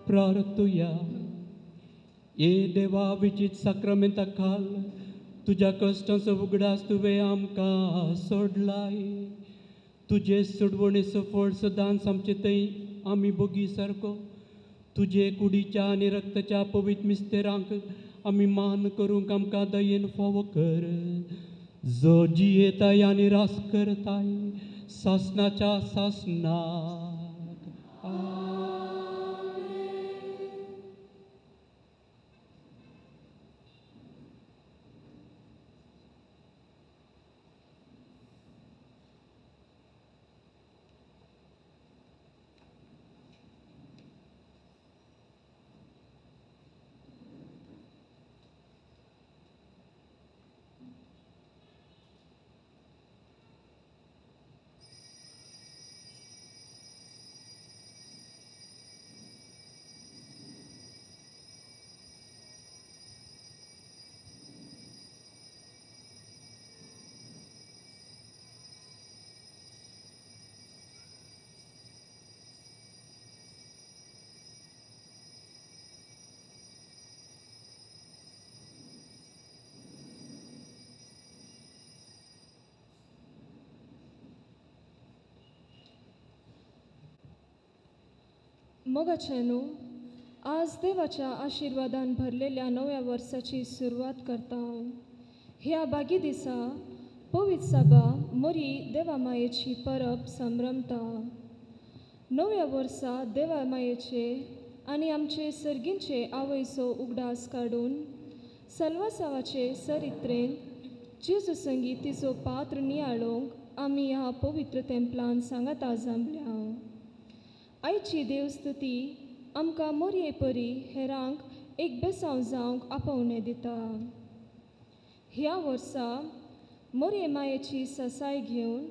प्रार्थुया. ये देवा विचित साक्रमेंता खाल तुझ्या कश्टांचो उगडास तुवें आमकां सोडलाय. तुजे सोडवणेचो फळ सदांच आमचे थंय आम्ही बोगी सारको तुझे कुडीच्या आणि रक्ताच्या पवित्र मिस्तेरांक आम्ही मान करूंक आमकां दयेन फावो कर जो जियेताय आनी रास करताय सासनाच्या सासनाक मोगाचेनू आज देवाच्या आशिर्वादान भरलेल्या नव्या वर्साची सुरवात करता ह्या बागी दिसा पवित्र सभा मोरी देवा मायेची परब संभ्रमता नव्या वर्सा देवा मायेचे आनी आमचे सर्गींचे आवयचो उगडास काडून सल्वासावाचे सरित्रेन जेजू संगी तिचो पात्र नियाळोंक आमी ह्या पवित्र तेंपलान सांगाता जमल्या आयची देवस्तुती आमकां मोरये परी हेरांक एक बेसांव जावंक आपोवणें दिता ह्या वर्सा मोरये मायेची ससाय घेवन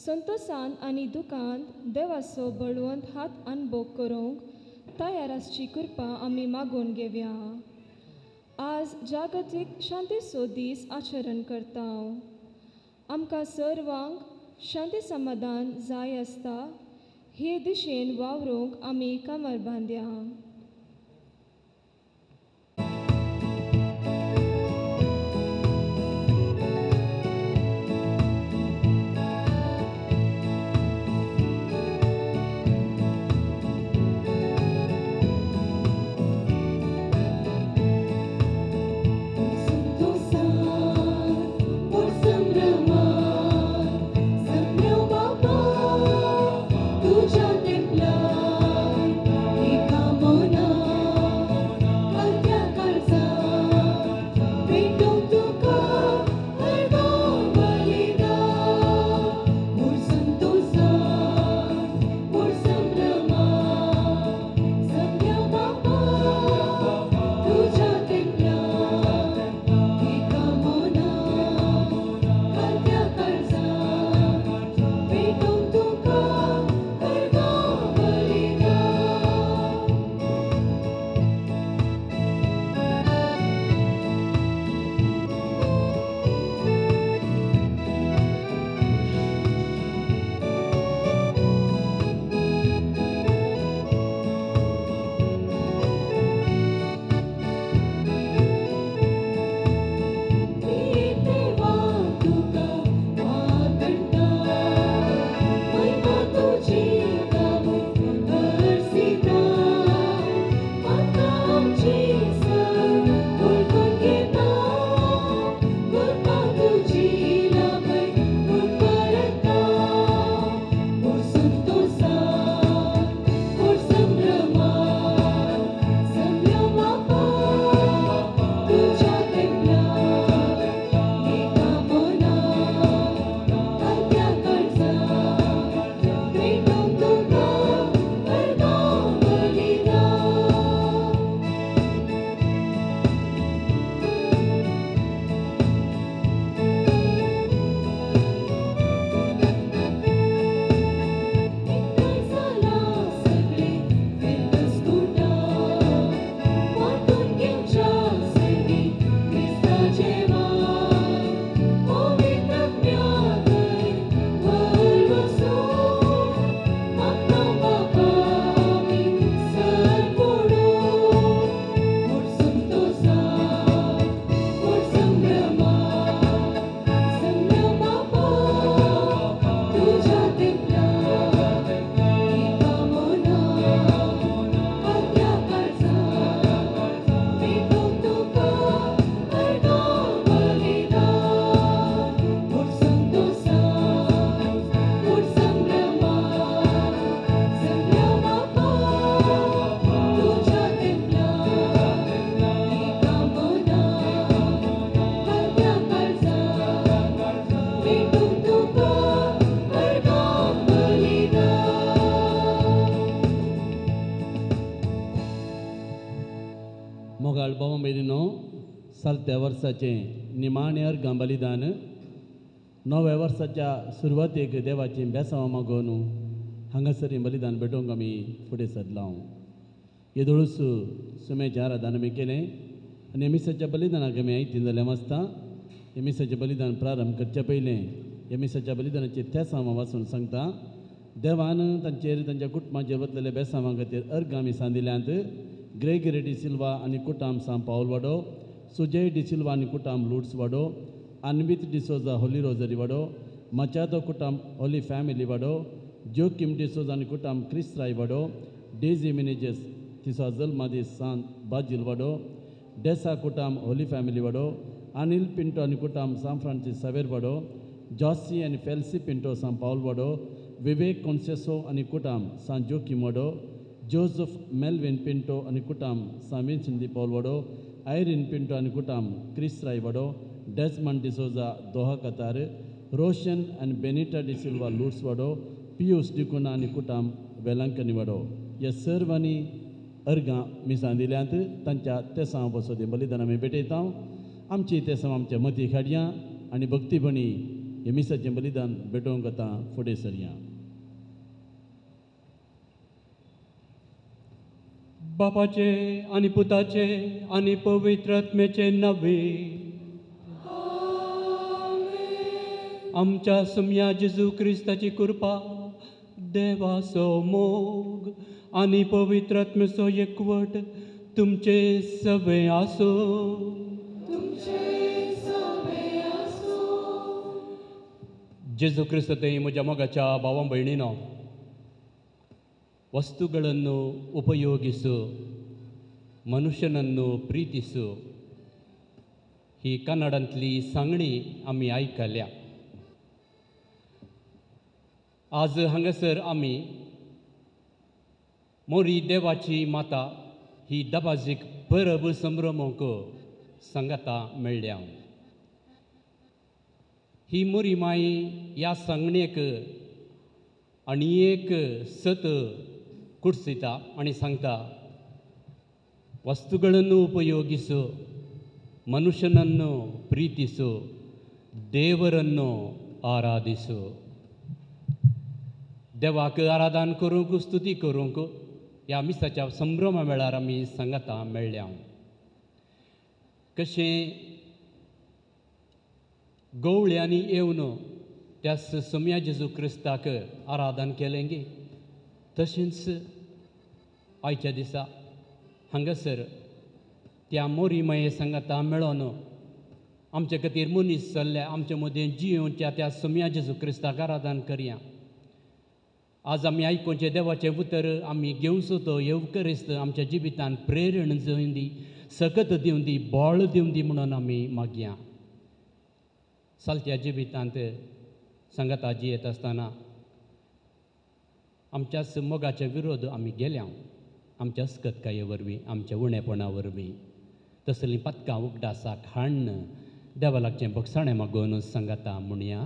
संतोसान आनी दुखांत देवाचो बळवंत हात अणभव करूंक तयार आसची कृपा आमी मागून घेवया आज जागतीक शांतीचो दीस आचरण करता आमकां सर्वांक शांती समाधान जाय आसता हे दिशेन वावरूंक आमी कमर बांदया Come on. चलत्या वर्साचें निमाणें अर्गां बलिदान नव्या वर्साच्या सुरवातेक देवाचें बेसांव मागोवन हांगासर हें बलिदान भेटोवंक आमी फुडें सरलां. येदोळूच सुमेचें आराधन आमी केलें आनी एमिसाच्या बलिदानाक आमी आयतीं जालें आसता. एमिसाचें बलिदान प्रारंभ करचे पयलें एमिसाच्या बलिदानाचें तेंसांव वाचून सांगता. देवान तांच्या कुटुंबाचेर वतलेल्या बेसांवा खातीर अर्घ आमी सांदिल्यांत ग्रेगरी डिसिल्वा आनी कुटाम सान पावल वाडो, सुजय डिसिल्वा आनी कुटाम लुड्स वाडो, अनबित डिसोजा होली रोजरी वाडो, मचादो कुटाम होली फॅमिली वाडो, जोकिम डिसोजा आनी कुटाम क्रिस्त्राय वाडो, डेझी मिनेजेस तिसाजल मादी सान बाजील वाडो, डेसा कुटाम होली फॅमिली वाडो, अनिल पिंटो आनी कुटाम सान फ्रांसीस सावेर वाडो, जॉसी आनी फेल्सी पिंटो सान पावल वाडो, विवेक कॉन्सेसो आनी कुटाम सान जोकिम वाडो, जोसेफ मेल्विन पिंटो आनी कुटाम सान विन्सेंट दी पावल वाडो, आयरीन पिंटो आनी कुटाम क्रिस्त्राय वाडो, Desmond D'Souza Doha Qatar, Roshan आनी बेनिटा डिसिल्वा लुड्स वाडो, पियूस डिकुना आनी कुटाम वेलांकनी वाडो. ह्या सर्वांनी अर्गां मी सांदिल्यांत तांच्या तेसांव बसोदे बलिदान आमी भेटयता. आमची तेसांव आमच्या मती हाडया आनी भक्तीपणी हे मिसाचें बलिदान भेटोवंक आतां फुडें सरया. बापाचे आनी पुताचे आनी पवित्र आत्म्याचे नवे आमच्या सुम्या जेजू क्रिस्ताची कृपा, देवाचो मोग आनी पवित्र आत्म्याचो एकवट तुमचे सवे आसो. जेजू क्रिस्त म्हज्या मोगाच्या भावा भयणीनो, ವಸ್ತುಗಳನ್ನು ಉಪಯೋಗಿಸು, ಮನುಷ್ಯನನ್ನು ಪ್ರೀತಿಸು ही कन्नडांतली सांगणी आमी आयकल्या. आज हांगासर आमी मोरी देवाची माता ही दबाजीक परब संभ्रमोवंक सांगाता मेळ्ळ्या. ही मोरी माई ह्या सांगणेक आनी एक सत ಕುಡಿಸಿತಾ आणि सांगता, ವಸ್ತುಗಳನ್ನು ಉಪಯೋಗಿಸು, ಮನುಷ್ಯನನ್ನು ಪ್ರೀತಿಸು, ದೇವರನ್ನು ಆರಾಧಿಸು. देवाक आराधन करूंक स्तुती करूंक ह्या मिसाच्या संभ्रमा वेळार आमी सांगाता मेळ्ळ्या. कशें गवळ्यांनी येवन त्या सोम्या जेजू क्रिस्ताक आराधन केलें गे, तशेंच आयच्या दिसा हांगासर त्या मोरी माये सांगाता मेळोन आमचे खातीर मनीस जाल्ल्या आमचे मदें जियोच्या त्या सोम्या जेजू क्रिस्ताक आराधन करया. आज आमी आयकुचें देवाचें उतर आमी घेवचो तो येवकरिस्त आमच्या जिवितान प्रेरण जावन दी, सकत दिवन दी, बळ दिवन दी म्हणून आमी मागया. चलत्या जिवितांत सांगाता जियेत आसतना आमच्याच मोगाचे विरोध आमी गेल्या, आमच्या अस्कतकाये वरवीं, आमच्या उणेपणा वरवीं. तसलीं पथकां उगडासाक हाडन देवा लागचें बक्षाणें मागोवन सांगाता म्हणया.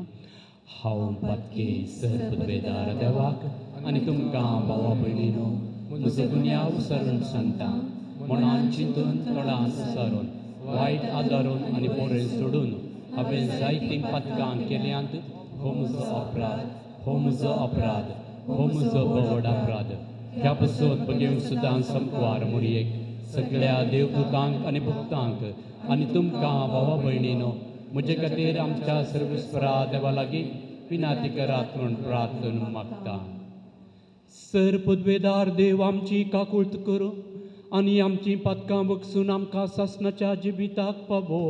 हांव पथके सरपदवेदार देवाक आनी तुमकां भावा भयणीनो म्हजो गुन्या उसरून सांगता. मनान चिंतून तोंडान उसारून वायट आदारून आनी पोरें सोडून हांवें जायतीं पथकां केल्यांत हो म्हजो अपराध, हो म्हजो अपराध, हो म्हजो बवड अपराध. ह्या पसून बगेवंक सुद्दां संपवार मोरयेक सगळ्या देवदूतांक आनी भक्तांक आनी तुमकां भावा भयणीनो म्हजे खातीर आमच्या सर्वेस्परा देवा लागीं विनाती करात म्हूण प्रार्थन मागता. सर पदवेदार देव आमची काकुळट करूं आनी आमची पथकां बगसून आमकां सासणाच्या जिविताक पावो.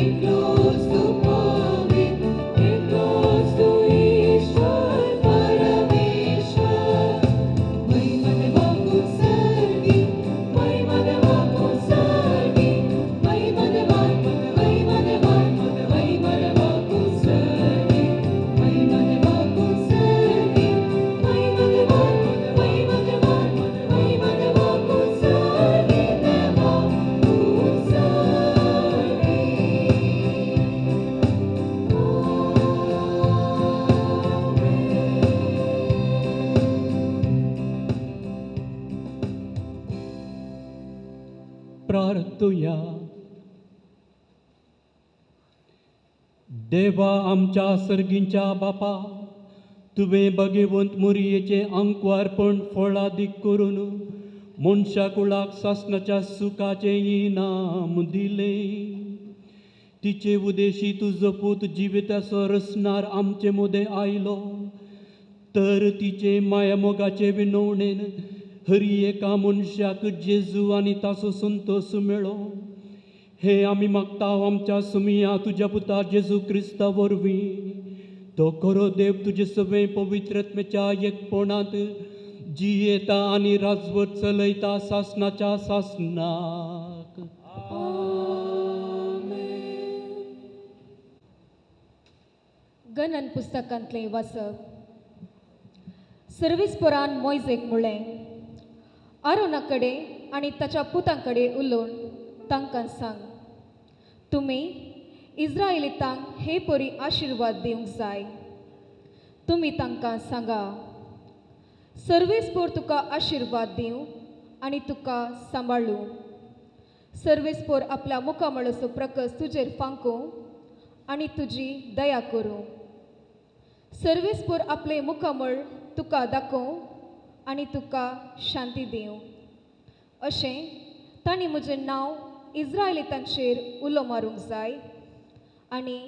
एकलोच तू पवित्र, एकलोच तू ईश्वर परमेश्वर. महिमा वाकून सर्गी, महिमा वाकून सर्गी, महिमा वाकून सर्गी, महिमा वाकून सर्गी, महिमा वाकून सर्गी देवा तू प्रार्थूया. देवा आमच्या सर्गींच्या बापा, तुवें भगवंत मुरयेचे अंकवारपण फळादीक करून मनशा कुळाक सासणाच्या सुखाचे इनाम दिलें. तिचे उदेशी तुजो पूत जिविताचो रचणार आमचे मोदे आयलो, तर तिचे मायामोगाचे विनवणेन हरी एका मनशाक जेजू आनी ताचो संतोष मेळो. हे आमी मागता आमच्या सुमिया तुज्या पुता जेजू क्रिस्ता वरवीं. तो खरो देव तुजे सगळे पवित्रत्मेच्या एकपणांत जियेता आनी राजवट चलयता सासणाच्या सासनाक. गणन पुस्तकांतलें वाचप. सर्वेस्परान मोयजेक म्हणलें, आरोना कडेन आनी ताच्या पुतां कडेन उलोवन तांकां सांग, तुमी इस्रायेलीतांक हे परी आशिर्वाद दिवंक जाय. तुमी तांकां सांगा, सर्वेस्पोर तुका आशिर्वाद दिवं आनी तुका सांबाळूं. सर्वेस्पोर आपल्या मुखामळाचो प्रकस तुजेर फांकूं आनी तुजी दया करूं. सर्वेस्पोर आपले मुखामळ तुका दाखोवं आनी तुका शांती दिवं. अशें तांणी म्हजें नांव इस्रायेलीतांचेर उलो मारूंक जाय आनी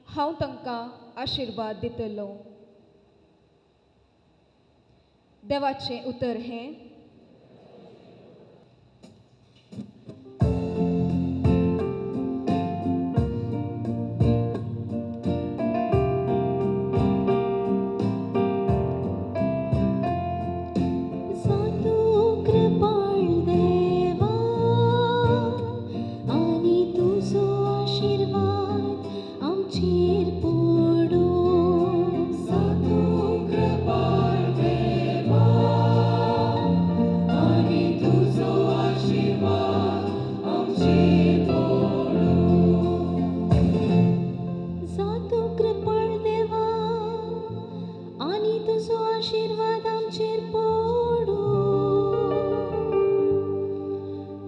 हांव तांकां आशिर्वाद दितलो. देवाचें उतर हें,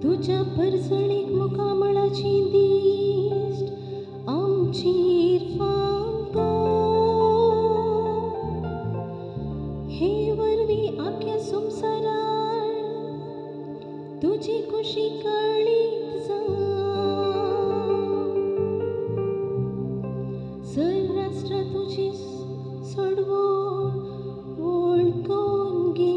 तुझ्या परसणीक मुखामळाची दिश्ट आमचेर फांको. हे वरवीं आख्या संवसारार तुजी खुशी कळीत जावं. सर्रास्त्र तुजी सडवड वळखून घे.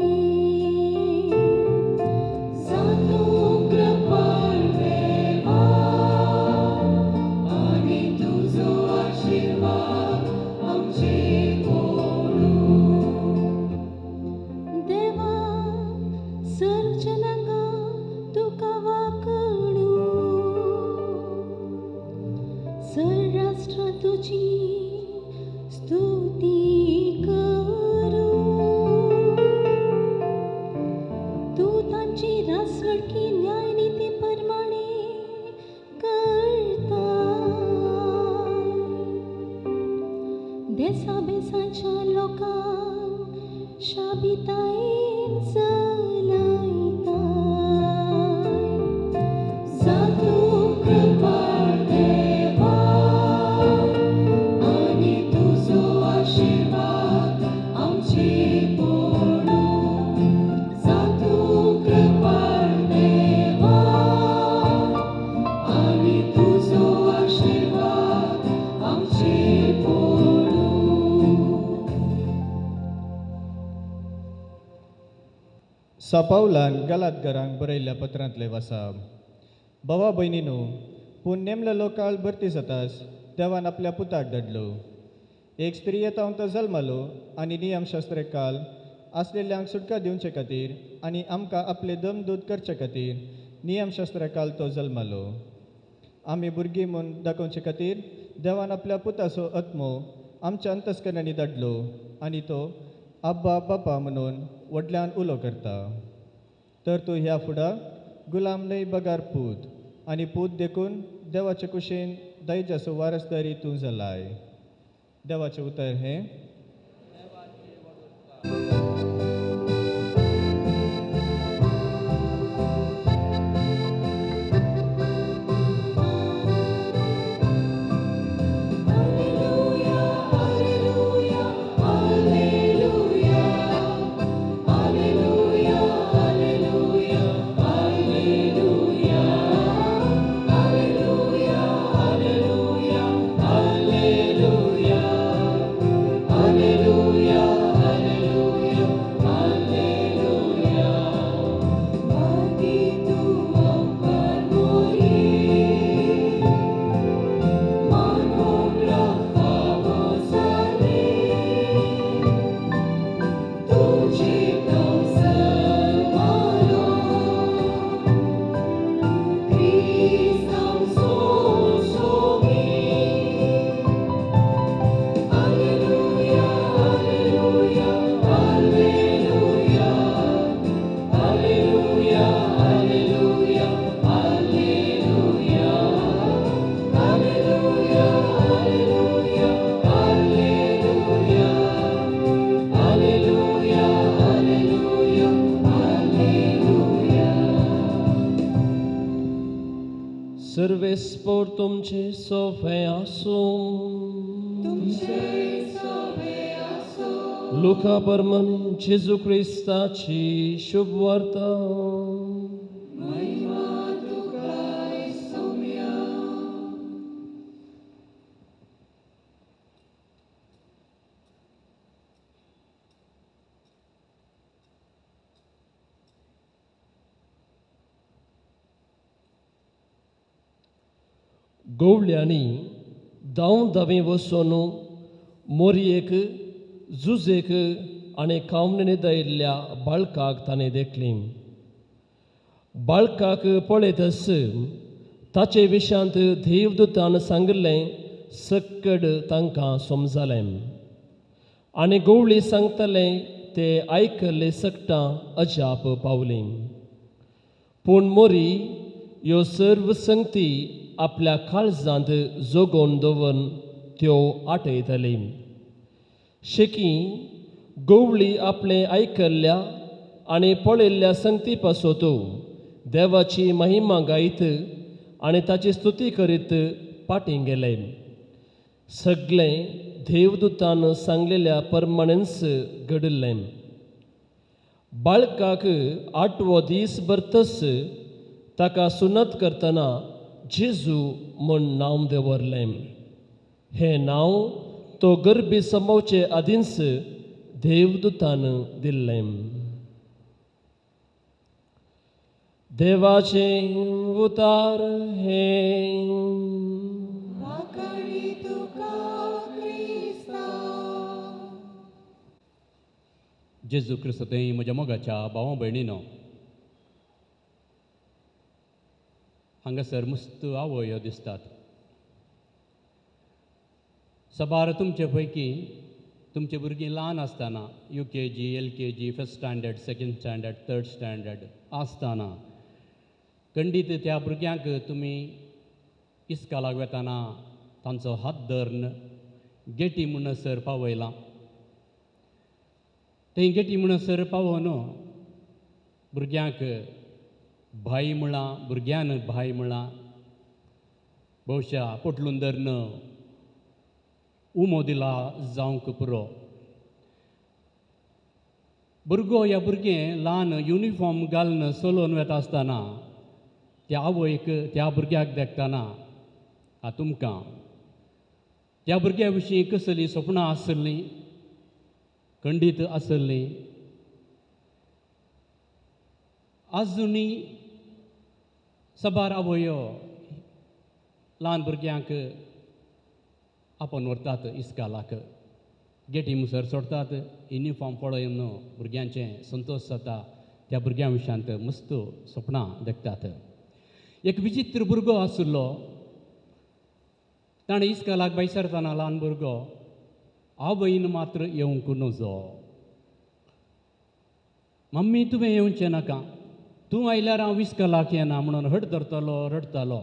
सर्रास्त्र तुझी स्तुती करू. तू तांची रासवडकी न्यायनीती प्रमाणे करता. देसा बेसाच्या लोकांक शाबितायेन चलयता. सापावलान गलात घरांक बरयल्ल्या पत्रांतले वचप. भावा भयणीनो, पूण नेमलेलो काळ भरती जाताच देवान आपल्या पुताक धाडलो. एक स्त्री येतावन तो जल्मलो आनी नियमशास्त्र काल आसलेल्यांक सुटका दिवचे खातीर आनी आमकां आपले दम दूद करचे खातीर नियमशास्त्र काल तो जल्मलो. आमी भुरगीं म्हूण दाखोवचे खातीर देवान आपल्या पुताचो आत्मो आमच्या अंतस्करणांनी धाडलो आनी तो आब्बा बापा म्हणून व्हडल्यान उलो करता. तर तूं ह्या फुडां गुलाम न्हय बगार पूत आनी पूत देखून देवाचे कुशीन दैजाचो वारसदारी तूं जालाय. देवाचें उतर हें. Serves por तुमचे सोफे आसूं लुका परमन जेजू क्रिस्ताची शुभ वार्ता. गवळ्यांनी दाव दावे वचून मोरयेक झुजेक आनी कावणेने दयिल्ल्या बाळकाक ताणें देखलें. बाळकाक पळयतस ताचे विशांत देवदूतान सांगलें सकड तांकां समजलें आनी गवळी सांगतलें ते आयकल्ले सकटां अजाप पावलीं. पूण मोरी ह्यो सर्व संगती आपल्या काळजांत जोगोवन दवरून त्यो आटयतली. शेकी गवळी आपले आयकल्ल्या आनी पळयल्ल्या संगती पासत देवाची महिमा गायत आनी ताची स्तुती करीत पाटी गेले. सगळें देवदूतान सांगलेल्या प्रमाणेंच घडलें. बाळकाक 8वो दीस भरतस ताका सुनत करतना जेजू म्हूण नांव दवरलें. हें नांव तो गर्भी समोवचे आदींच देवदूतान दिल्लें. देवाचें उतार हें. जेजू क्रिस्तुतें म्हज्या मोगाच्या भावां भयणीनो, हांगासर मस्त आवयो दिसतात. सबार तुमचे पैकी तुमचे भुरगीं ल्हान आसतना UKG, LKG, first standard, second standard, third standard आसतना खंडीत त्या भुरग्यांक तुमी इस्कालाक वेताना तांचो हात धरून गेटी म्हणसर पावयलां. थंय गेटी म्हणसर पावोवन भुरग्यांक भाई म्हळां, भुरग्यान भाई म्हळां, भोवशा पोटलून धरून उमो दिला जावंक पुरो. भुरगो या भुरगें ल्हान युनिफॉर्म घालून चलोवन वता आसतना त्या आवयक त्या भुरग्याक देखतना तुमकां त्या भुरग्या विशीं कसलीं सपनां आसलीं, खंडीत आसलीं, आजुनी सबार आवयो ल्हान भुरग्यांक आपोवन व्हरतात इस्कालाक गेटी मुसर सोडतात युनिफॉर्म पळोवन भुरग्यांचें संतोश जाता त्या भुरग्यां विशांत मस्त सपनां देखतात एक विचित्र भुरगो आशिल्लो ताणें इस्कालाक भायर सरतना ल्हान भुरगो आवयन मात्र येवंक नजो मम्मी तुवें येवचें नाका तूं आयल्यार हांव इस्कालाक येना म्हणून हट धरतलो रडतालो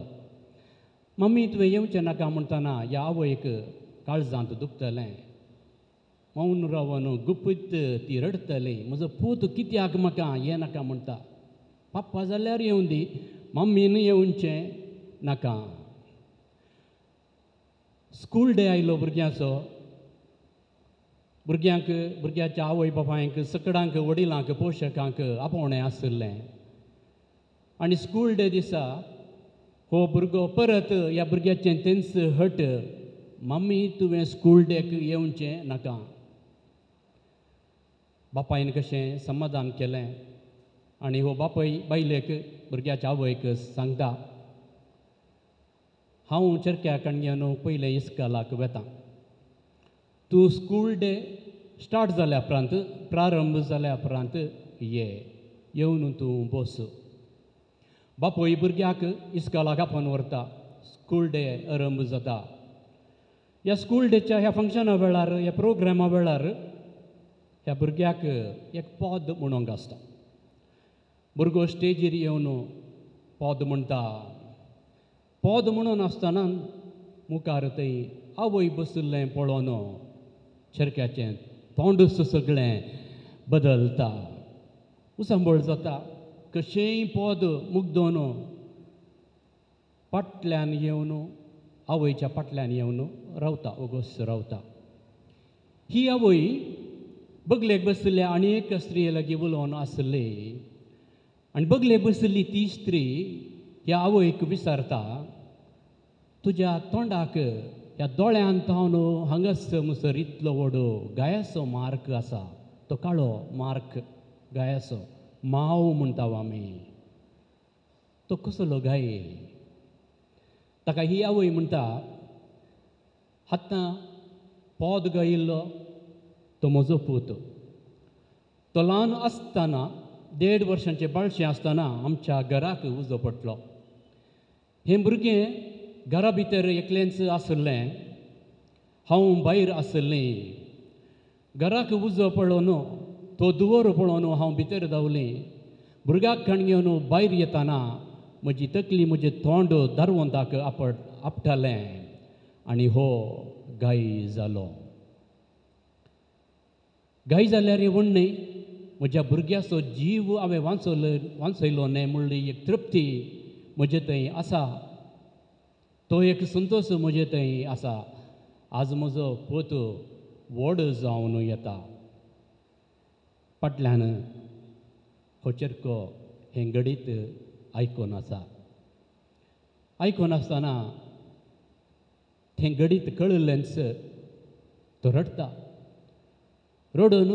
मम्मी तुवें येवचें नाका म्हणटना ह्या आवयक काळजांत दुखतलें मौन रावन गुपीत ती रडतली म्हजो पूत कित्याक म्हाका येनाका म्हणटा पाप्पा जाल्यार येवं दी मम्मीन येवचें नाका स्कूल डे आयलो भुरग्याचो भुरग्याच्या आवय बापायक सकडांक वडिलांक पोशकांक आपोवणें आशिल्लें आनी स्कूल डे दिसा हो भुरगो परत ह्या भुरग्याचें तेंच हट मम्मी तुवें स्कूल डेक येवचें नाका बापायन कशें समाधान केलें आनी हो बापाय बायलेक भुरग्याच्या आवयक सांगता हांव चरक्या कणग्यान पयलें इस्कालाक वेतां तूं स्कूल डे स्टार्ट जाल्या उपरांत प्रारंभ जाल्या उपरांत येवन तूं बस बापोय भुरग्याक इस्कालाक आपोवन व्हरता स्कूल डे आरंभ जाता ह्या स्कूल डेच्या ह्या फंक्शना वेळार ह्या प्रोग्रामा वेळार ह्या भुरग्याक एक पद म्हणूंक आसता भुरगो स्टेजीर येवन पद म्हणटा पद म्हणून आसतना मुखार थंय आवय बशिल्लें पळोवन चरक्याचें तोंडूच सगळें बदलता उसांबळ जाता कशेंय पद मुग्दोवन फाटल्यान येवन आवयच्या फाटल्यान येवन रावता ओगोस रावता ही आवय बगलेक बशिल्ल्या आनी एक स्त्री लागीं उलोवन आसली आनी बगलेक बशिल्ली ती स्त्री ह्या आवयक विचारता तुज्या तोंडाक ह्या दोळ्यान थावन हांगास मुसर इतलो व्हडो गायाचो मार्क आसा तो काळो मार्क गायाचो माव म्हणटाव आमी तो कसलो गाय ताका ही आवय म्हणटा आतां पद गायिल्लो तो म्हजो पूत तो ल्हान आसतना 1.5 वर्सांचें बाळशें आसतना आमच्या घराक उजो पडलो हें भुरगें घरा भितर एकलेंच आसलें हांव भायर आसलें घराक उजो पडोवन तो दुवर पळोवन हांव भितर धांवलें भुरग्याक खणग्यान भायर येताना म्हजी तकली म्हजें तोंड दारवंताक आपटालें आनी हो गाय जालो गाय जाल्यार येवण न्ही म्हज्या भुरग्याचो जीव हांवें वांचयलो न्ही म्हणली एक तृप्ती म्हजे थंय आसा तो एक संतोश म्हजे थंय आसा आज म्हजो पूत व्हड जावन येता फाटल्यान हो चरको हें घडीत आयकोन आसा आयकोन आसतना तें घडीत कळिल्लेंच तो रडता रडून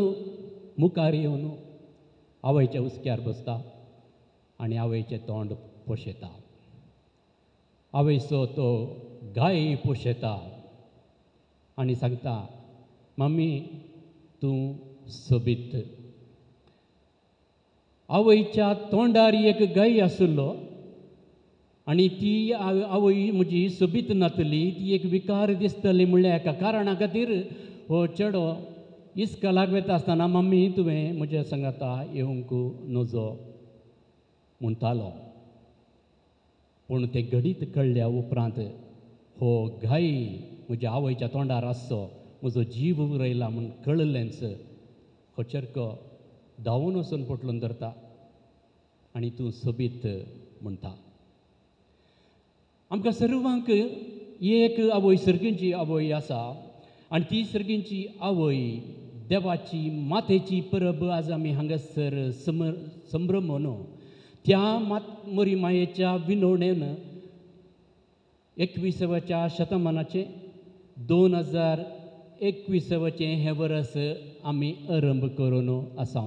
मुखार येवन आवयच्या उस्क्यार बसता आनी आवयचें तोंड पोशेता आवयचो तो गाय पोशेता आनी सांगता मम्मी तूं सोबीत आवयच्या तोंडार एक गाय आशिल्लो आनी ती आवय म्हजी सोबीत नातली ती एक विकार दिसतली म्हणल्या एका कारणा खातीर हो चेडो इस्कालाक वेता आसतना मम्मी तुवें म्हज्या सांगाता येवंक नजो म्हणटालो पूण तें घडीत कळ्ळ्या उपरांत हो गाय म्हज्या आवयच्या तोंडार आसचो म्हजो जीव उरयला म्हूण कळ्ळेंच हो चरको धांवून वचून पोटलून धरता आनी तूं सोबीत म्हणटा आमकां सर्वांक एक आवय सर्गींची आवय आसा आनी ती सर्गींची आवय देवाची मातेची परब आज आमी हांगासर संभ्रमून त्या मोरी मायेच्या विनवणेन 21व्या शतमानाचें 2021चें हें वर्स आमी आरंभ करून आसा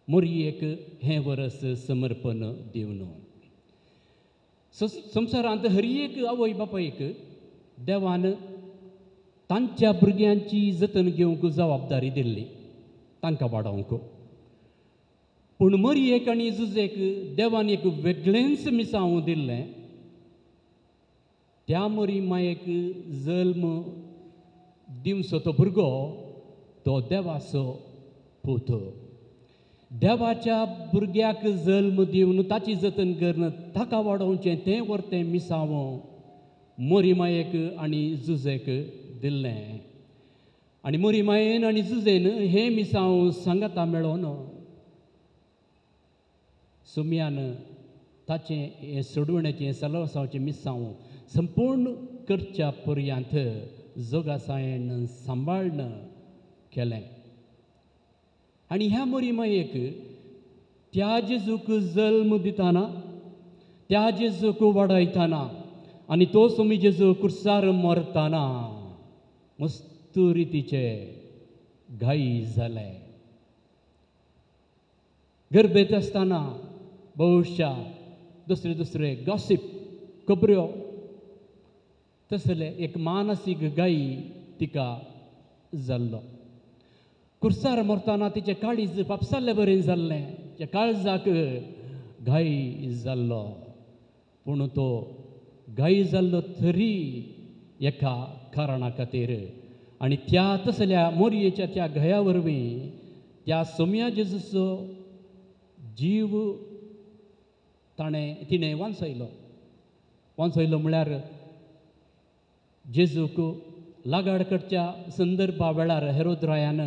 मोरयेक हें वर्स समर्पण दिवन संवसारांत हर एक आवय बापायक देवान तांच्या भुरग्यांची जतन घेवंक जबाबदारी दिल्ली तांकां वाडोवंक. पूण मरयेक आनी जुजेक देवान एक वेगळेंच मिसांव दिल्लें. त्या मरी मायेक जल्म दिवचो तो भुरगो तो देवाचो पूत. देवाच्या भुरग्याक जल्म दिवन ताची जतन करून ताका वाडोवचें तें व्हरतें मिसांव मोरी मायेक आनी जुजेक दिल्लें. आनी मोरी मायेन आनी जुजेन हें मिसांव सांगाता मेळोन सुमयान ताचें हें सोडवण्याचें सलवासाचें मिसांव संपूर्ण करच्या पर्यंत जोगासायेन सांबाळन केलें. आनी ह्या मोरी मायेक त्या जेजूक जल्म दितना त्या जेजूक वाडयतना आनी तो सोमी जेजू कुर्सार मरतना मस्त रितीचे घाई जाले. गर्भेत आसतना भविश्या दुसरे दुसरे गॉसिप खबऱ्यो तसले एक मानसीक घाई तिका जाल्लो. कुर्सार मरतना तिचें काळीज पापसाल्ले बरें जाल्लें. त्या काळजाक घाई जाल्लो. पूण तो घाई जाल्लो तरी एका कारणा खातीर आनी त्या तसल्या मोरयेच्या त्या घया वरवीं त्या सोम्या जेजूचो जीव तिणें वांचयलो म्हळ्यार जेजूक लागाड करच्या संदर्भा वेळार हेरोद रायान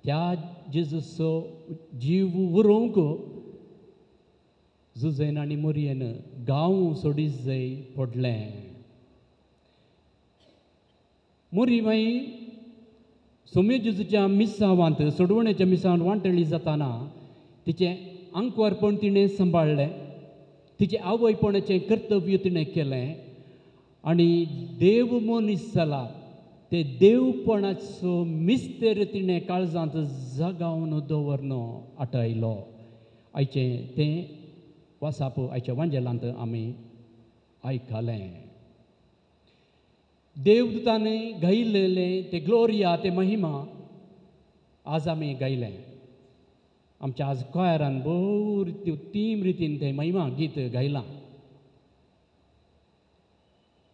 त्या जेजूचो जीव उरोवंक जुजेन आनी मोरयेन गांव सोडीत जाय पडलें. मोरी माई सोम्या जेजूच्या मिसांवांत सोडवण्याच्या मिसांवांत वांटणी जाताना तिचें आंकवारपण तिणें सांबाळलें. तिचें आवयपणाचें कर्तव्य तिणें केलें. आनी देव मनीस जाला ते देवपणाचो मिस्तेर तिणें काळजांत जगावन दवरन आटयलो. आयचें तें वासाप आयच्या वांजेलांत आमी आयकलें. देवदूतांनी गायिल्लें तें ग्लोरिया तें महिमा आज आमी गायलें. आमच्या आज कोयरान बरो तीन रितीन तें महिमा गीत गायलां.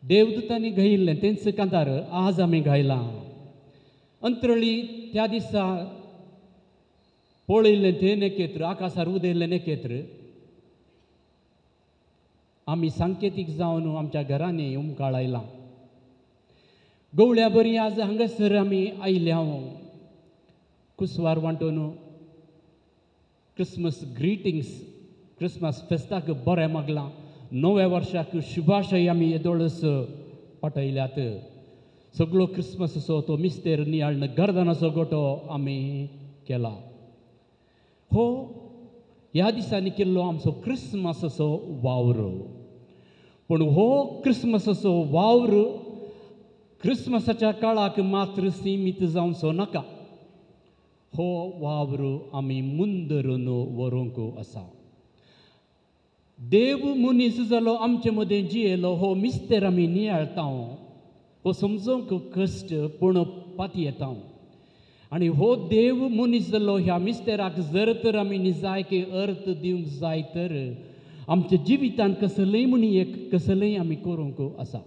देवदूतांनी गायिल्लें तेंच कांतार आज आमी गायलां. अंतरळी त्या दिसा पळयल्लें तें नखेत्र आकाशार उदेल्लें नखेत्र आमी सांकेतीक जावन आमच्या घरांनी उमकाळ आयलां. गवळ्या बरी आज हांगासर आमी आयल्या. कुसवार वांटून क्रिसमस ग्रिटिंग्स क्रिसमस फेस्ताक बरें मागलां. नव्या वर्साक शुभाशय आमी येदोळस पाठयल्यात. सगळो क्रिसमसाचो तो मिस्तेर नियाळन गर्दनाचो गोटो आमी केला. हो ह्या दिसांनी केल्लो आमचो क्रिसमसाचो वावर. पूण हो क्रिसमसाचो वावर क्रिसमसाच्या काळाक मात्र सीमीत जावचो नाका. हो वावर आमी मुंदरून व्हरूंक आसा. देव मनीस जालो आमचे मदें जियेलो हो मिस्तेर आमी नियाळता. हो समजूंक कश्ट पूण पाती येता. आनी हो देव मनीस जालो ह्या मिस्तेराक जर तर आमी निजायके अर्थ दिवंक जाय तर आमच्या जिवितांत कसलेंय म्हणी एक कसलेंय आमी करूंक आसा.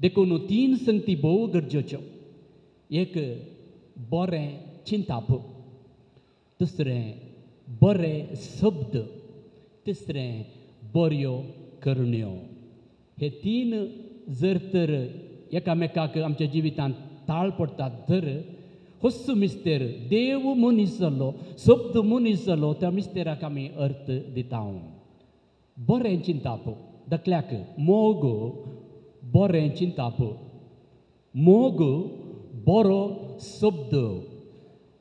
देखून तीन संगती भोव गरजेच्यो. एक बरें चिंताप, दुसरें बरें शब्द, तिसरें बऱ्यो करण्यो. हे तीन जर तर एकामेकाक आमच्या जिवितांत ताळ पडटात तर होस मिस्तेर देव मनीस जालो शब्द मनीस जालो त्या मिस्तेराक आमी अर्थ दिता. बरें चिंताप दाखल्याक मोग बरें चिंताप, मोग बरो शब्द.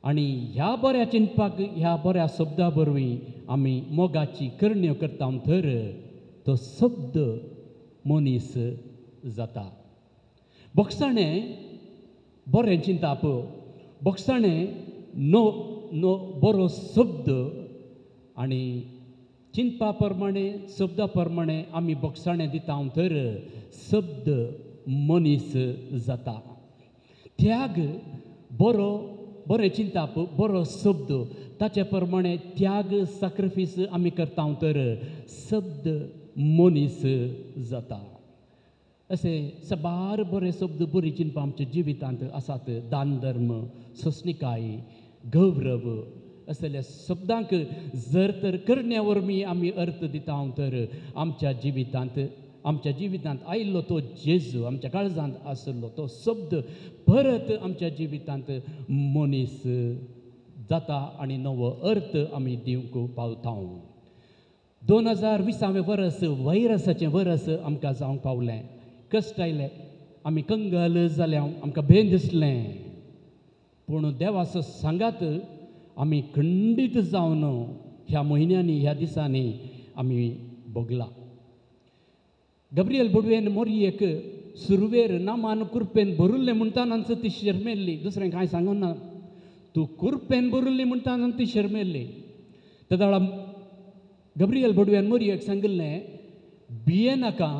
आनी ह्या बऱ्या चिंतपाक ह्या बऱ्या शब्दा वरवीं आमी मोगाची करण्यो करता तर तो शब्द मनीस जाता. बोगसाणें बरें चिंताप, बोगसाणें नो नो बरो शब्द आनी चिंतपा प्रमाणे शब्दा प्रमाणे आमी बोगसाणें दिता तर शब्द मनीस जाता. त्याग बरो बरें चिंताप बरो शब्द ताचे प्रमाणे त्याग सॅक्रिफीस आमी करता तर शब्द मनीस जाता. असे सबार बरे शब्द बरी चिंतपा आमच्या जिवितांत आसात. दान धर्म, सोंसणिकाय, गौरव असल्या शब्दांक जर तर करण्या वरवीं आमी अर्थ दिता तर आमच्या जिवितांत आयिल्लो तो जेजू आमच्या काळजांत आसलो तो शब्द परत आमच्या जिवितांत मनीस जाता आनी नवो अर्थ आमी दिवंक पावता. 2020 वर्स व्हायरसाचें वर्स आमकां जावंक पावलें. कश्ट आयले, आमी कंगाल जाल्या, आमकां भेन दिसलें. पूण देवाचो सांगात आमी खंडीत जावन ह्या म्हयन्यांनी ह्या दिसांनी आमी भोगला. गब्रियल बोडवेन मोरयेक सुरवेर नामान कुरपेन भरुल्लें म्हणटानाच ती शर्मेल्ली. दुसरें कांय सांगना. तूं कुरपेन भरुल्ली म्हणटाना ती शर्मेल्ली. त्या वेळा गब्रियल बोडवेन मोरयेक सांगिल्लें, भिये नाका,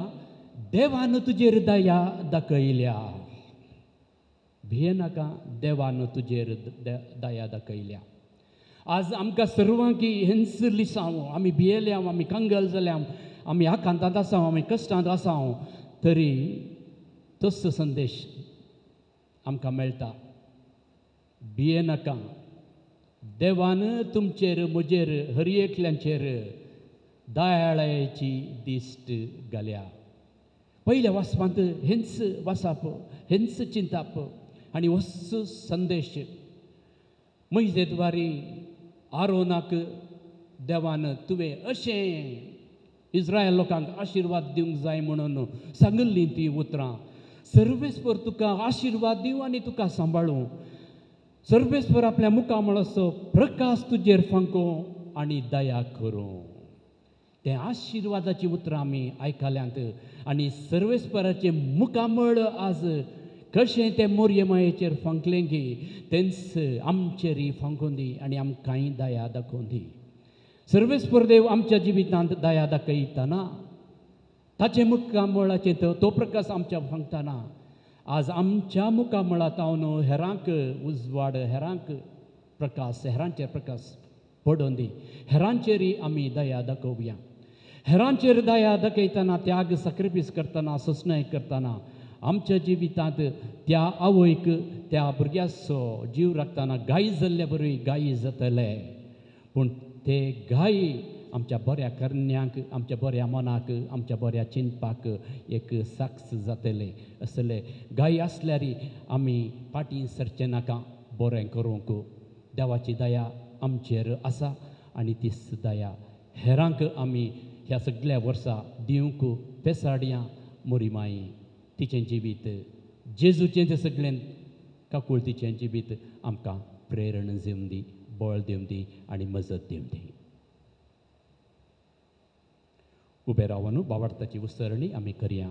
देवान तुजेर दया दाखयल्या. भिये नाका, देवान तुजेर दया दाखयल्या. आज आमकां सर्वांक हेंच लिसांव, आमी भियेल्या, आमी कांगल जाल्या, आमी आकांतांत आसा, आमी कश्टांत आसा, तरी तसो संदेश आमकां मेळटा. भिये नाका, देवान तुमचेर म्हजेर हर एकल्यांचेर दयाळायेची दिश्ट घाल्या. पयल्या वाचपांत हेंच वाचप, हेंच चिंतप आनी होच संदेश मैजेद्वारी आरोनाक देवान तुवें अशें इस्रायल लोकांक आशिर्वाद दिवंक जाय म्हणून सांगिल्लीं तीं उतरां. सर्वेस्पर तुका आशिर्वाद दिवं आनी तुका सांबाळूं. सर्वेस्पर आपल्या मुखामळाचो प्रकाश तुजेर फांको आनी दया करूं. तें आशिर्वादाची उतरां आमी आयकल्यांत आनी सर्वेस्पराचें मुखामळ आज कशें तें मोरये मायेचेर फांकलें गी तेंच आमचेरय फांकून दी आनी आमकांय दया दाखोवन दी. सर्वेस्पर देव आमच्या जिवितांत दया दाखयतना ताचे मुखामळाचेर तो प्रकाश आमच्या फांकतना आज आमच्या मुखामळांत हांव हेरांक उजवाड, हेरांक प्रकाश, हेरांचेर प्रकाश पडोवन दी. हेरांचेरय आमी दया दाखोवया. हेरांचेर दया दाखयतना, त्याग सॅक्रिफीस करतना, सोंसणाय करतना आमच्या जिवितांत त्या आवयक, त्या भुरग्याचो जीव राखतना गायी जाल्ल्या बरोय गायी जातले. पूण ते गायी आमच्या बऱ्या करण्यांक, आमच्या बऱ्या मनाक, आमच्या बऱ्या चिंतपाक एक साक्ष जातले. असले गायी आसल्यार आमी फाटीं सरचें नाका. बरें करूंक देवाची दया आमचेर आसा आनी ती दया हेरांक आमी ह्या सगळ्या वर्सां दिवंक पेसाडया. मोरी माई तिचें जिवीत, जेजूचें तें सगळें काकूळ तिचें जिवीत आमकां प्रेरण दिवन दी, बळ दिवन दी आनी मजत दिवन दी. उबे रावन बावार्थाची उसरणी आमी करया.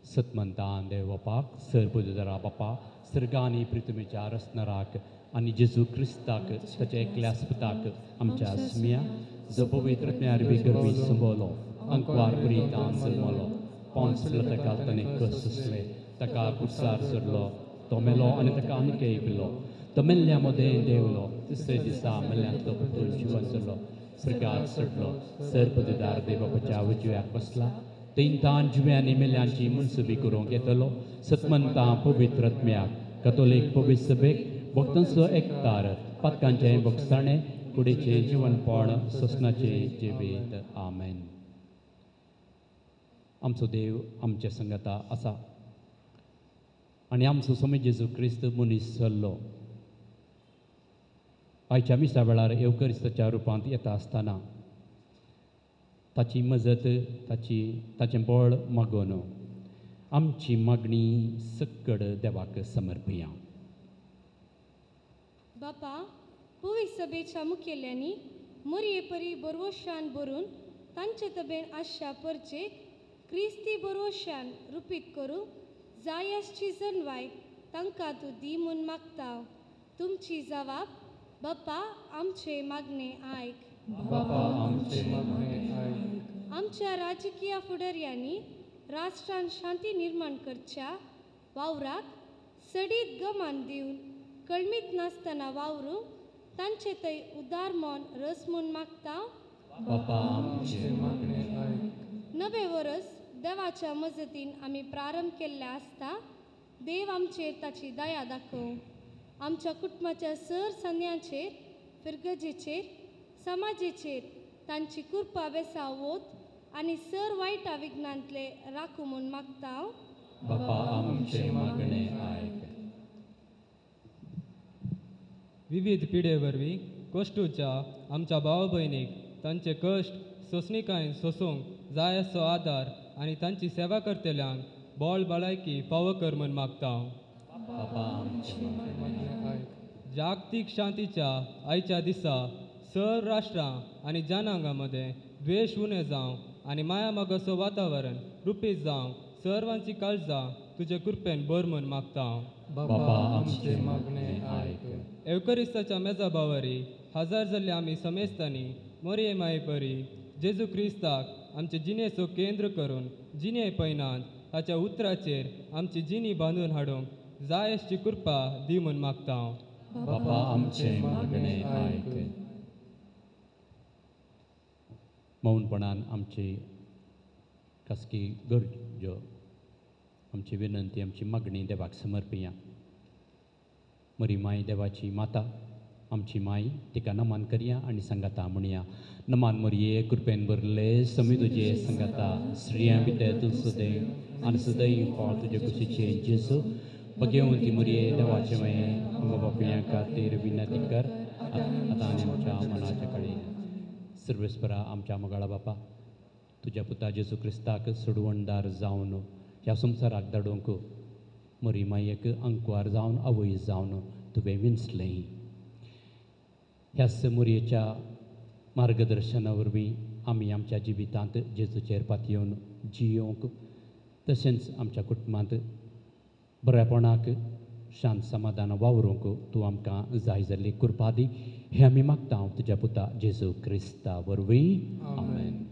सतमंतान देव बापाक, सर्वपुजरा बापा, सर्गांनी पृथ्वीच्या रसनराक आनी जेजू क्रिस्ताक ताच्या एकल्याच पुताक आमच्या स्मिया जो पवित्रत्म्यार गरबी संबोलो, अंकवार पुरीतान जल्मलो, पोंचलो ताका ताणें कसले, ताका कुसार सरलो, तो मेलो आनी ताका आनीक पिलो, तो मेल्ल्या मदें देवलो, तिसरे दिसा मेल्ल्यांतलो परतून जिवन जालो, स्वर्गांत चडलो, सर्पदार देवाच्या उजव्याक बसला, तेंतान जिव्यांनी मेल्ल्यांची मुनसुबी करूंक येतलो, सतमंतां पवित्रत्म्याक, कॅथोलीक पवित्र सभेक, भक्तांचो एकतार, पातकांचें भोगसाणें, कुडीचें जिवनपण, सोंसणाचें जिवीत. आमेन. आमचो देव आमच्या संगता आसा आनी आमचो समय जेजू क्रिस्त मनीस जाल्लो. आयच्या मिसा वेळार येवकरिस्ताच्या रुपांत येता आसतना ताची मजत, ताचें बळ मागून आमची मागणी सक्कड देवाक समर्पया. बापा, पवित्र सभेच्या मुखेल्यांनी मोरये परी बरवशान बरून तांचे तबेन आशा परचेक क्रिस्ती बरवशान रुपीत करूं जायसची जणवाय तांकां तूं दी म्हूण मागता. तुमची जबाब, बापा आमचे मागणे आयक. बापा आमचे मागणे आमच्या राजकीय फुडाऱ्यांनी राष्ट्रांत शांती निर्माण करच्या वावराक सडीत गमान दिवन कळमीत नासतना वावरूंक तांचे थंय उदार मन रस म्हूण मागता. बापा आमचे मागणे आयक. नवे वर्स देवाच्या मजतीन आमी प्रारंभ केल्ले आसता. देव आमचेर ताची दया दाखोव. आमच्या कुटुंबाच्या सर सन्यांचेर फिरगजेचेर समाजेचेर तांची कृपा बेसा वोत आनी सर वायटा विघ्नांतले राखू म्हूण मागता हांव. बापा आमचे मागणे आयक. विविध पिढे वरवीं कश्टूच्या आमच्या भाव भयणीक तांचे कश्ट सोंसणीकायेन सोसूंक जाय असो आदार आनी तांची सेवा करतल्यांक बोळ भलायकी फावो कर म्हूण मागता हांव. बापा आमचे मागणे आयक. जागतीक शांतीच्या आयच्या दिसा सर राष्ट्रां आनी जनांगा मदें द्वेश उणें जावं आनी माया मोगाचो वातावरण रुपीत जावं सर्वांची काळजां तुजे कृपेन भर म्हूण मागता हांव. बापा आमचे मागणे आयक. एवकरिस्ताच्या मेजा बावारी हजार जाल्ले आमी समेस्तानी मोरये माये परी जेजू क्रिस्ताक आमचे जिणेचो केंद्र करून जिणे पैनात ताच्या उतराचेर आमची जिणी बांदून हाडूंक जाय अशी कृपा दी म्हूण मागता हांव. बापा आमचे मागणे आयक. मौनपणान आमची खासगी गरज्यो आमची विनंती आमची मागणी देवाक समर्पिया. मरी माय देवाची माता आमची माय तिका नमान करया आनी संगाता म्हणया. नमान मरये कृपेन भरले समी तुजे संगाता स्त्रियां भितर तूं सदैव आनी सदैव फळ तुजे कुशीचे जेजू भगवंती मरये देवाचे माये आमच्या बापया खातीर विनंती कर आतां आनी आमच्या मनाच्या कडेन. सर्वेस्परा आमच्या मोगाळा बापा तुज्या पुता जेजू क्रिस्ताक सोडवणदार जावन ह्या संवसाराक धाडूंक मरी मायेक अंकवार जावन आवय जावन तुवें विंचलें. ह्याच मोरयेच्या मार्गदर्शना वरवीं आमी आमच्या जिवितांत जेजूचेर पातयेवन जियोंक तशेंच आमच्या कुटुंबांत बरेपणाक शांत समाधान वावरूंक तूं आमकां जाय जाल्ली कृपा दी. हें आमी मागता हांव तुज्या पुता जेजू क्रिस्ता वरवीं. आमेन.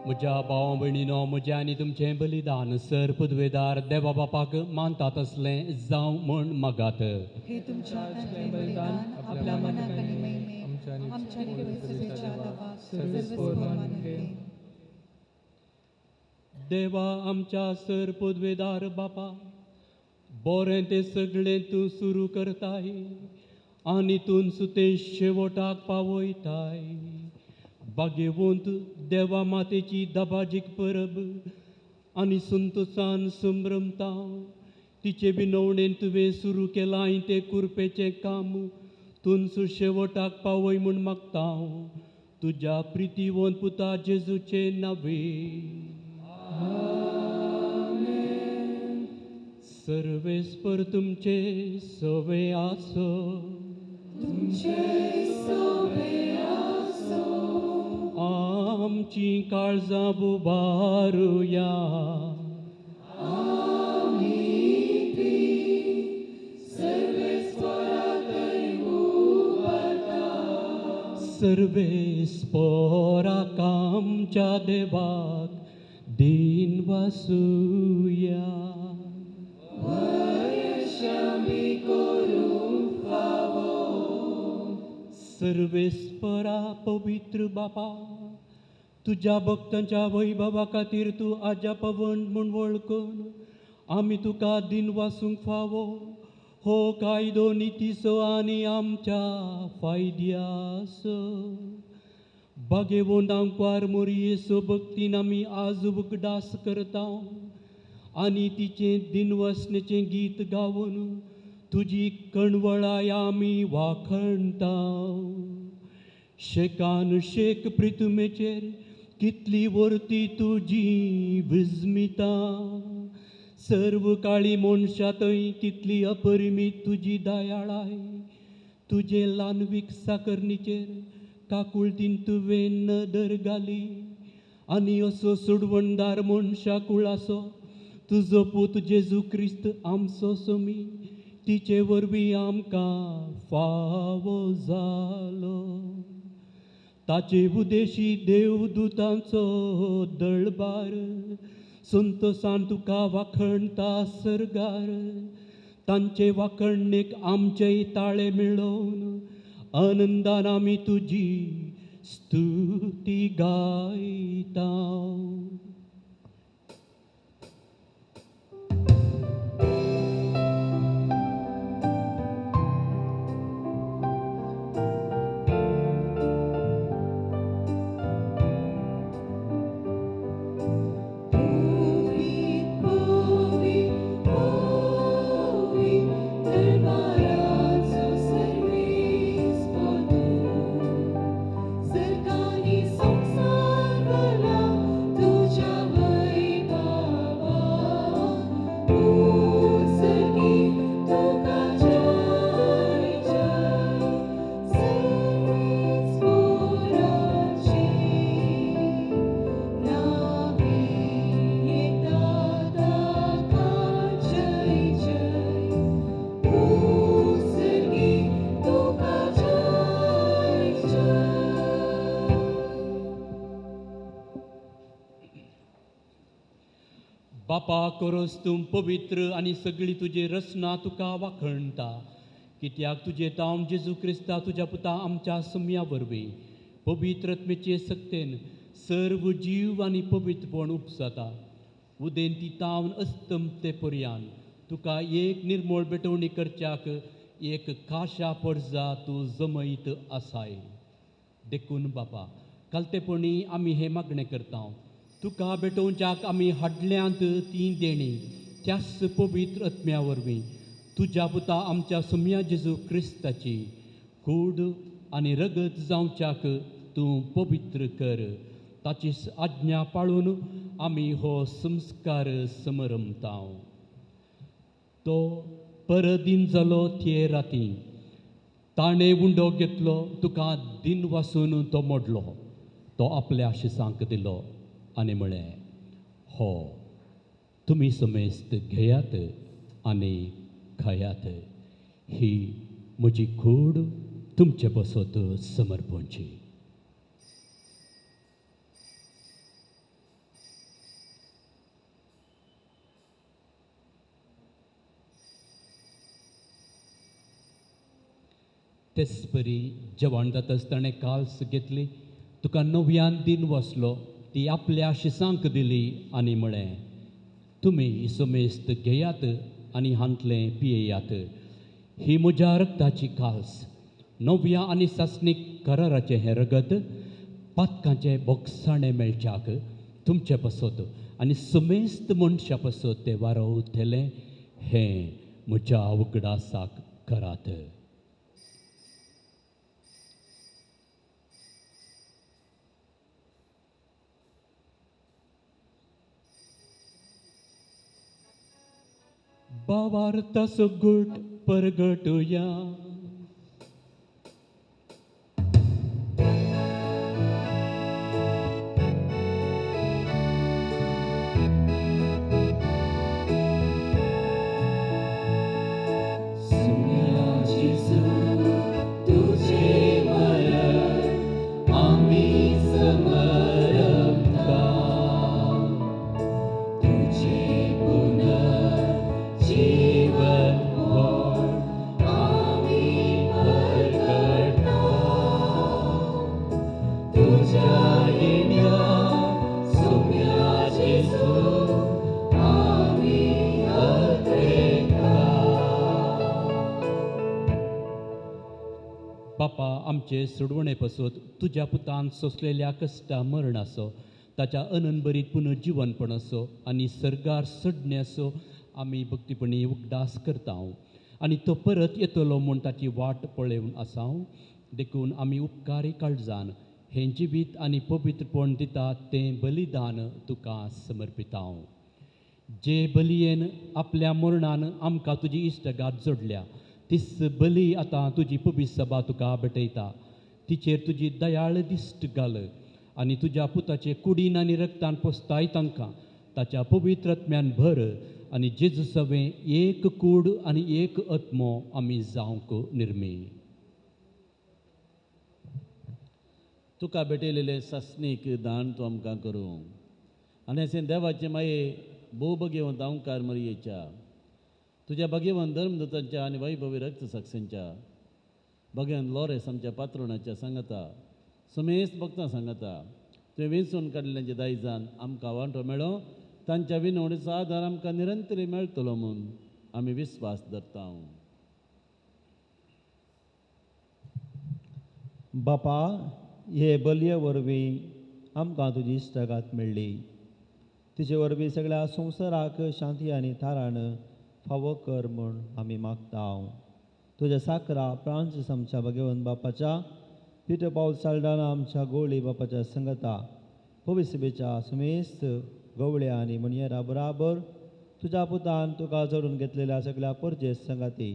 म्हज्या भावा भयणीनो, म्हजें आनी तुमचें बलिदान सर पदवेदार देवा बापाक मानता तसलें जावं म्हण मागात. हे तुमच्या हातांतलें बलिदान आपल्या मनाक आनी महिमेक आमच्या आनी क्रिस्ताच्या नांवाक सर्वस्वर मानून घे. देवा आमच्या सर पदवेदार बापा, बरें तें सगळें तूं सुरू करताय आनी तूं सुतें शेवटाक पावयताय. भाग्यवंत देवा मातेची दबाजीक परब आनी संतोशान संभ्रमता तिचे बिनवणेन तुवें सुरू केलां तें कुरपेचें काम तूं शेवटाक पावय म्हूण मागता तुज्या प्रितीवंत पुता जेजूचे नांवे. सर्वेस्पर तुमचे सवे आसो. आमची काळजां बुबारुया. सर्वेस्पराक आमच्या देवाक दिन वासुया. सर्वेस्परा पवित्र बापा, तुज्या भक्तांच्या वैभवा खातीर तूं आज्या पवन म्हूण वळखून आमी तुका दिन वासूंक फावो हो कायदो नितीसो आनी आमच्या फायद्यासो. भाग्यवंत आंकवार मोरयेचो भक्तीन आमी आज उगडास करता आनी तिचें दिनवसणेचें गीत गावन तुजी कणवळाय आमी वाखणटा. शेकान शेक प्रितुमेचेर कितली वर्ती तुजी विजमिता. सर्व काळी मनशां थंय कितली अपरिमीत तुजी दयाळाय. तुजे ल्हानवीक साकरणीचेर काकुळतीन तुवें नदर घाली आनी असो सोडवणदार मनशा कुळासो तुजो पूत जेजू क्रिस्त आमचो सोमी तिचे वरवीं आमकां फावो जालो. ताचे उदेशी देवदूतांचो दळबार संतोशान तुका वाखणता सरगार. तांचे वाखणणेक आमचेय ताळे मेळोवन आनंदान आमी तुजी स्तुती गायता. बापा करोस तूं पवित्र आनी सगळी तुजी रचना तुका वाखणटा. कित्याक तुजे तांव जेजू क्रिस्ता तुज्या पुता आमच्या सम्या वरवीं पवित्रत्मेचे सक्तेन सर्व जीव आनी पवित्रपण उपसता. उदेन ती तावन अस्तम ते पर्यान तुका एक निर्मळ बेटवणी करच्याक एक खाशा पर्जा तूं जमयत आसाय. देखून बापा कालतेपणी आमी हे मागणें करता. तुका बेटोवच्याक आमी हाडल्यांत ती देणी त्याच पवित्र आत्म्या वरवीं तुज्या पुता आमच्या सम्या जेजू क्रिस्ताची कूड आनी रगत जावच्याक तूं पवित्र कर. ताची आज्ञा पाळून आमी हो संस्कार समरमता. तो परदीन जालो ते राती ताणें उंडो घेतलो तुका दिन वासून तो मोडलो. तो आपल्या शिसांक दिलो आनी म्हळें, हो तुमी समेस्त घेयात आनी खायात. ही म्हजी कूड तुमचे बसत समर्पणची. तेच परी जेवण जाता आसतना काल्स घेतली तुका नव्यान दिन वसलो ती आपल्या शिसांक दिली आनी म्हळें तुमी सुमेस्त घेयात आनी हांतलें पियेयात ही म्हज्या रक्ताची काल्स नव्या आनी सासणीक कराराचें हें रगत पातकांचें बोगसाणें मेळच्याक तुमचे पसत आनी सुमेस्त मनशा पसत तें वारो उथेलें हें म्हज्या उगडासाक करात. भावार्थ सुगूट परगटुया बापा आमचे सोडवणे पसत तुज्या पुतान सोंसलेल्या कश्टा मरण असो ताच्या अनंतबरीत पुनर्जीवनपण असो आनी सर्गार सडणे असो आमी भक्तीपणी उगडास करता आनी तो परत येतलो म्हूण ताची वाट पळोवन आसा देखून आमी उपकारी काळजान हें जिवीत आनी पवित्रपण दिता तें बलिदान तुका समर्पिता. जे बलयेन आपल्या मरणान आमकां तुजी इश्टगात जोडल्या तीच बली आतां तुजी पवित्र सभा तुका भेटयता तिचेर तुजी दयाळ दिश्ट घाल आनी तुज्या पुताचे कुडीन आनी रक्तान पोसताय तांकां ताच्या पवित्र आत्म्यान भर आनी जेजू सवें एक कूड आनी एक आत्मो आमी जावंक निर्मी. तुका भेटयलेलें सासणीक दान तूं आमकां करूं आनी अशें देवाचे माये भोव भगवंत ओंकार मरयेच्या तुज्या भगवंत धर्मदूतांच्या आनी वैभवी रक्त साक्षींच्या भगवंत लॉरेस आमच्या पात्रोणाच्या सांगता सुमेस्त भक्तां सांगता तुवें वेंचून काडिल्ल्याच्या दायजान आमकां वांटो मेळो तांच्या विनवणेचो आदार आमकां निरंतरी मेळटलो म्हूण आमी विस्वास धरता. बापा हे बलये वरवीं आमकां तुजी इश्टगात मेळ्ळी तिचे वरवीं सगळ्या संवसाराक शांती आनी थारान फावो कर म्हूण आमी मागता. तुज्या साकरा फ्रांसीस आमच्या भगवंत बापाच्या पिटर पावल साल्डाना आमच्या गोळी बापाच्या संगता पवित्र सभेच्या सुमेस्त गवळ्या आनी मणियेरा बराबर तुज्या पुतान तुका जोडून घेतलेल्या सगळ्या परजेस संगाती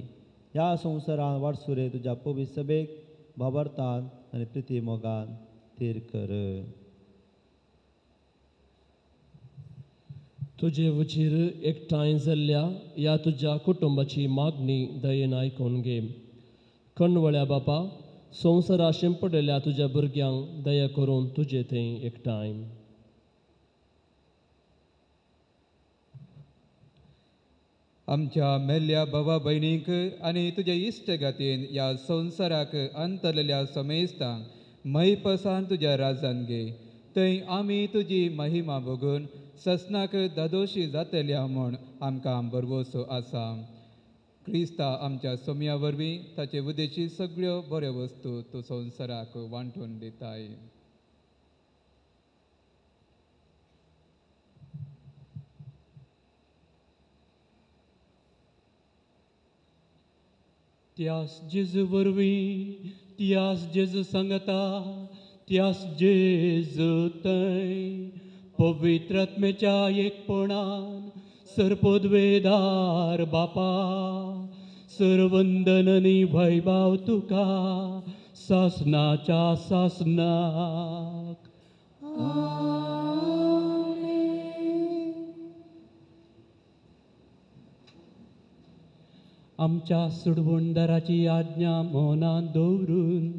ह्या संवसारान वाटसुरे तुज्या पवित्र सभेक बाबरतान आनी प्रिती मोगान थीर कर. तुजे वचीर एकठांय जाल्ल्या ह्या तुज्या कुटुंबाची मागणी दयेन आयकून घे. कणवळ्या बापा संवसारा शिंपडलेल्या तुज्या भुरग्यांक दया करून तुजे थंय एकठांय. आमच्या मेल्ल्या भावा भयणीक आनी तुज्या इश्टगातीन ह्या संवसाराक अंतरलेल्या समेस्तांक मैपसान तुज्या राजान घे थंय आमी तुजी महिमा बघून ससनाक दादोशी जातल्या म्हूण आमकां बरवोसो आसा. क्रिस्ता आमच्या सोम्या वरवीं ताचे उदेची सगळ्यो बऱ्यो वस्तू तूं संवसाराक वांटून दिताय. त्यास जेजू वरवीं त्यास जेजू सांगता त्यास जेजू थंय पवित्र आत्मेच्या एकपणान सरपदवेदार बापा सरवंदन आनी वैभव तुका सासनाच्या सासनाक. आमच्या सुडवणदाराची आज्ञा मनांत दवरून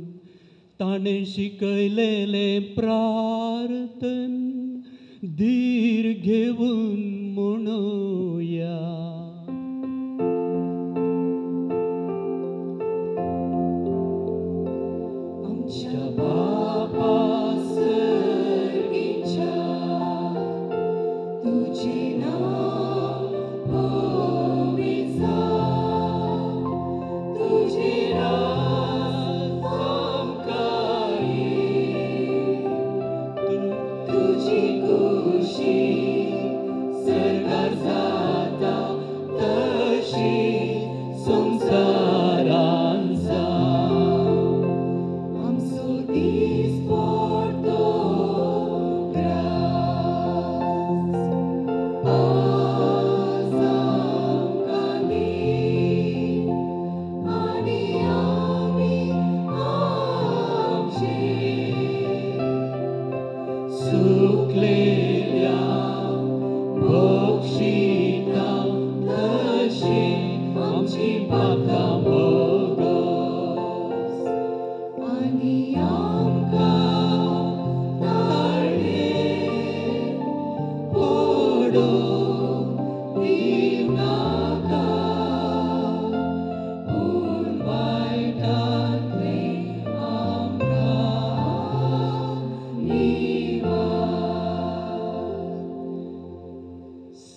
ताणें शिकयलेलें प्रार्थन धीर घेवन म्हणुया.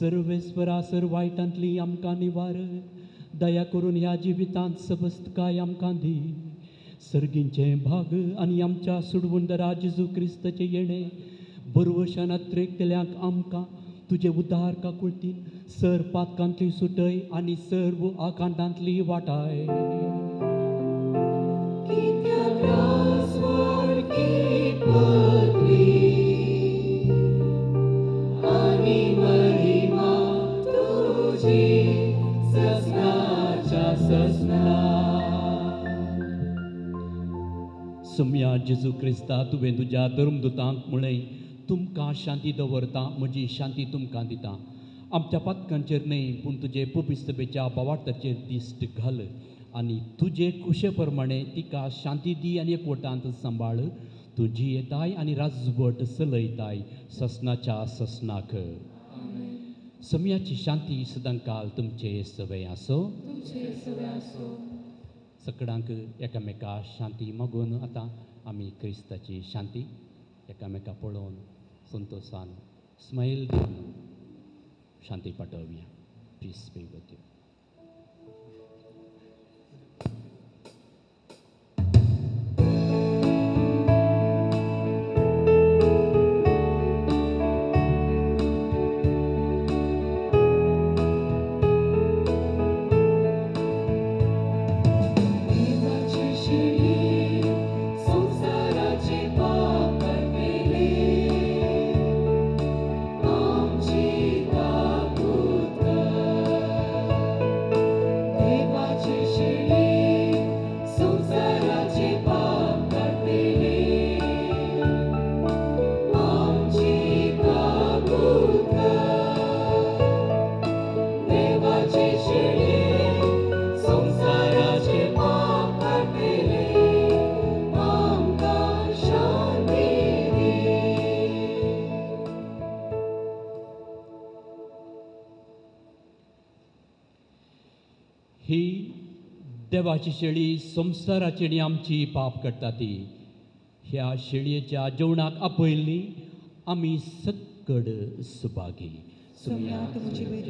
सर्वेस्परा सर वायटांतली आमकां निवार दया करून ह्या जिवितांत सबस्त काय आमकां दी सर्गींचे भाग आनी आमच्या सुडवंदरा जेजू क्रिस्ताचे येणे बरवशान केल्यांक आमकां तुजे उदार काकुळतीन सर पातकांतली सुटय आनी सर्व आकांतांतली वाटाय सम्या जेजू क्रिस्ता तुवें तुज्या धर्मदुतांक म्हळें तुमकां शांती दवरता म्हजी शांती तुमकां दिता आमच्या पातकांचेर न्हय पूण तुजे पवित्रसभेच्या बोवाळाचेर दिश्ट घाल आनी तुजे कुशे प्रमाणे तिका शांती दी आनी एकवटांत सांबाळ तुजी येताय आनी राजवट चलयताय ससनाच्या ससनाक सम्याची शांती सदांकाल तुमचे सवय आसो सगळ्यांक एकामेका शांती मागून आतां आमी क्रिस्ताची शांती एकामेका पळोवन संतोशान स्माईल दिवन शांती पाठोवया पीस बी विथ यू ही देवाची शेळी संवसाराची आनी आमची पाप करता ती ह्या शेळयेच्या जेवणाक आपयल्ली आमी सकड सुभागी मेळटली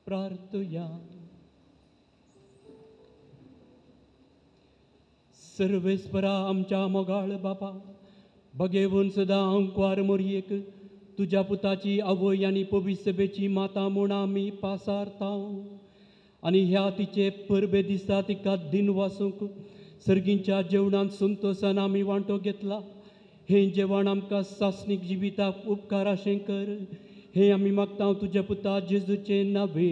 प्रार्थया. सर्वेस्परा आमच्या मोगाळ बापा, बगेवून सदां अंकवार मोरयेक तुज्या पुताची आवय आनी पवित्र सभेची माता म्हूण आमी पासारताव. आनी ह्या तिचे परबे दिसा तिका दिन वासूंक सर्गींच्या जेवणांत संतोशान आमी वांटो घेतला. हें जेवण आमकां सासणीक जिविताक उपकाराशें कर. हें आमी मागता तुज्या पुता जेजूचे नावे.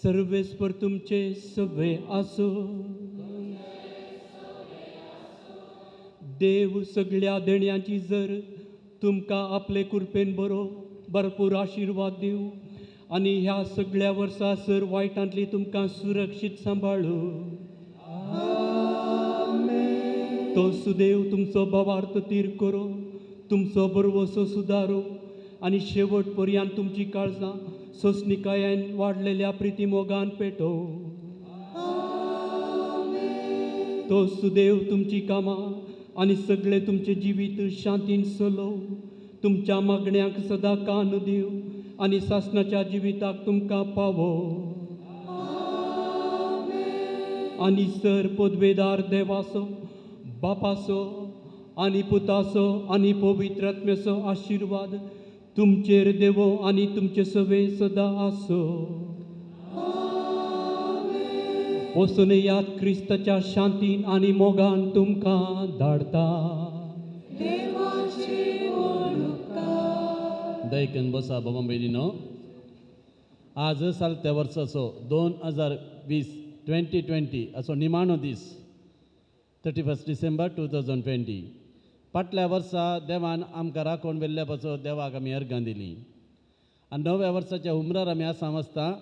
सर्वेस्पर तुमचे सवे आसो. देव सगळ्या देण्यांची जर तुमकां आपले कृपेन बरो भरपूर आशिर्वाद दिवं आनी ह्या सगळ्या वर्सां सर वायटांतली तुमकां सुरक्षीत सांबाळू. तो सुदेव तुमचो भवार्थ तीर करो, तुमचो बरवसो सुदारो आनी शेवट पर्यंत तुमची काळजां सोंसणिकायेन वाडलेल्या प्रितीमोगान पेटो. तो सुदेव तुमची कामां आनी सगळे तुमचे जिवीत शांतीन चलोव. तुमच्या मागण्यांक सदां कान दिव आनी सासणाच्या जिविताक तुमकां पावो. आनी सर पदवेदार देवाचो, बापाचो आनी पुताचो आनी पवित्र आत्म्याचो आशिर्वाद तुमचेर देवो आनी तुमचे सवे सदां आसो. वचून यात क्रिस्ताच्या शांतीन आनी मोगान तुमकां धाडटा. दैकन बसा बाबा बहिणीनो. आज चालत्या वर्साचो 2020 असो निमाणो दीस, 31 डिसेंबर 2020. फाटल्या वर्सा देवान आमकां राखून वेल्ल्या पासून देवाक आमी अर्गां दिलीं. आनी नव्या वर्साच्या उमरार आमी आसां आसता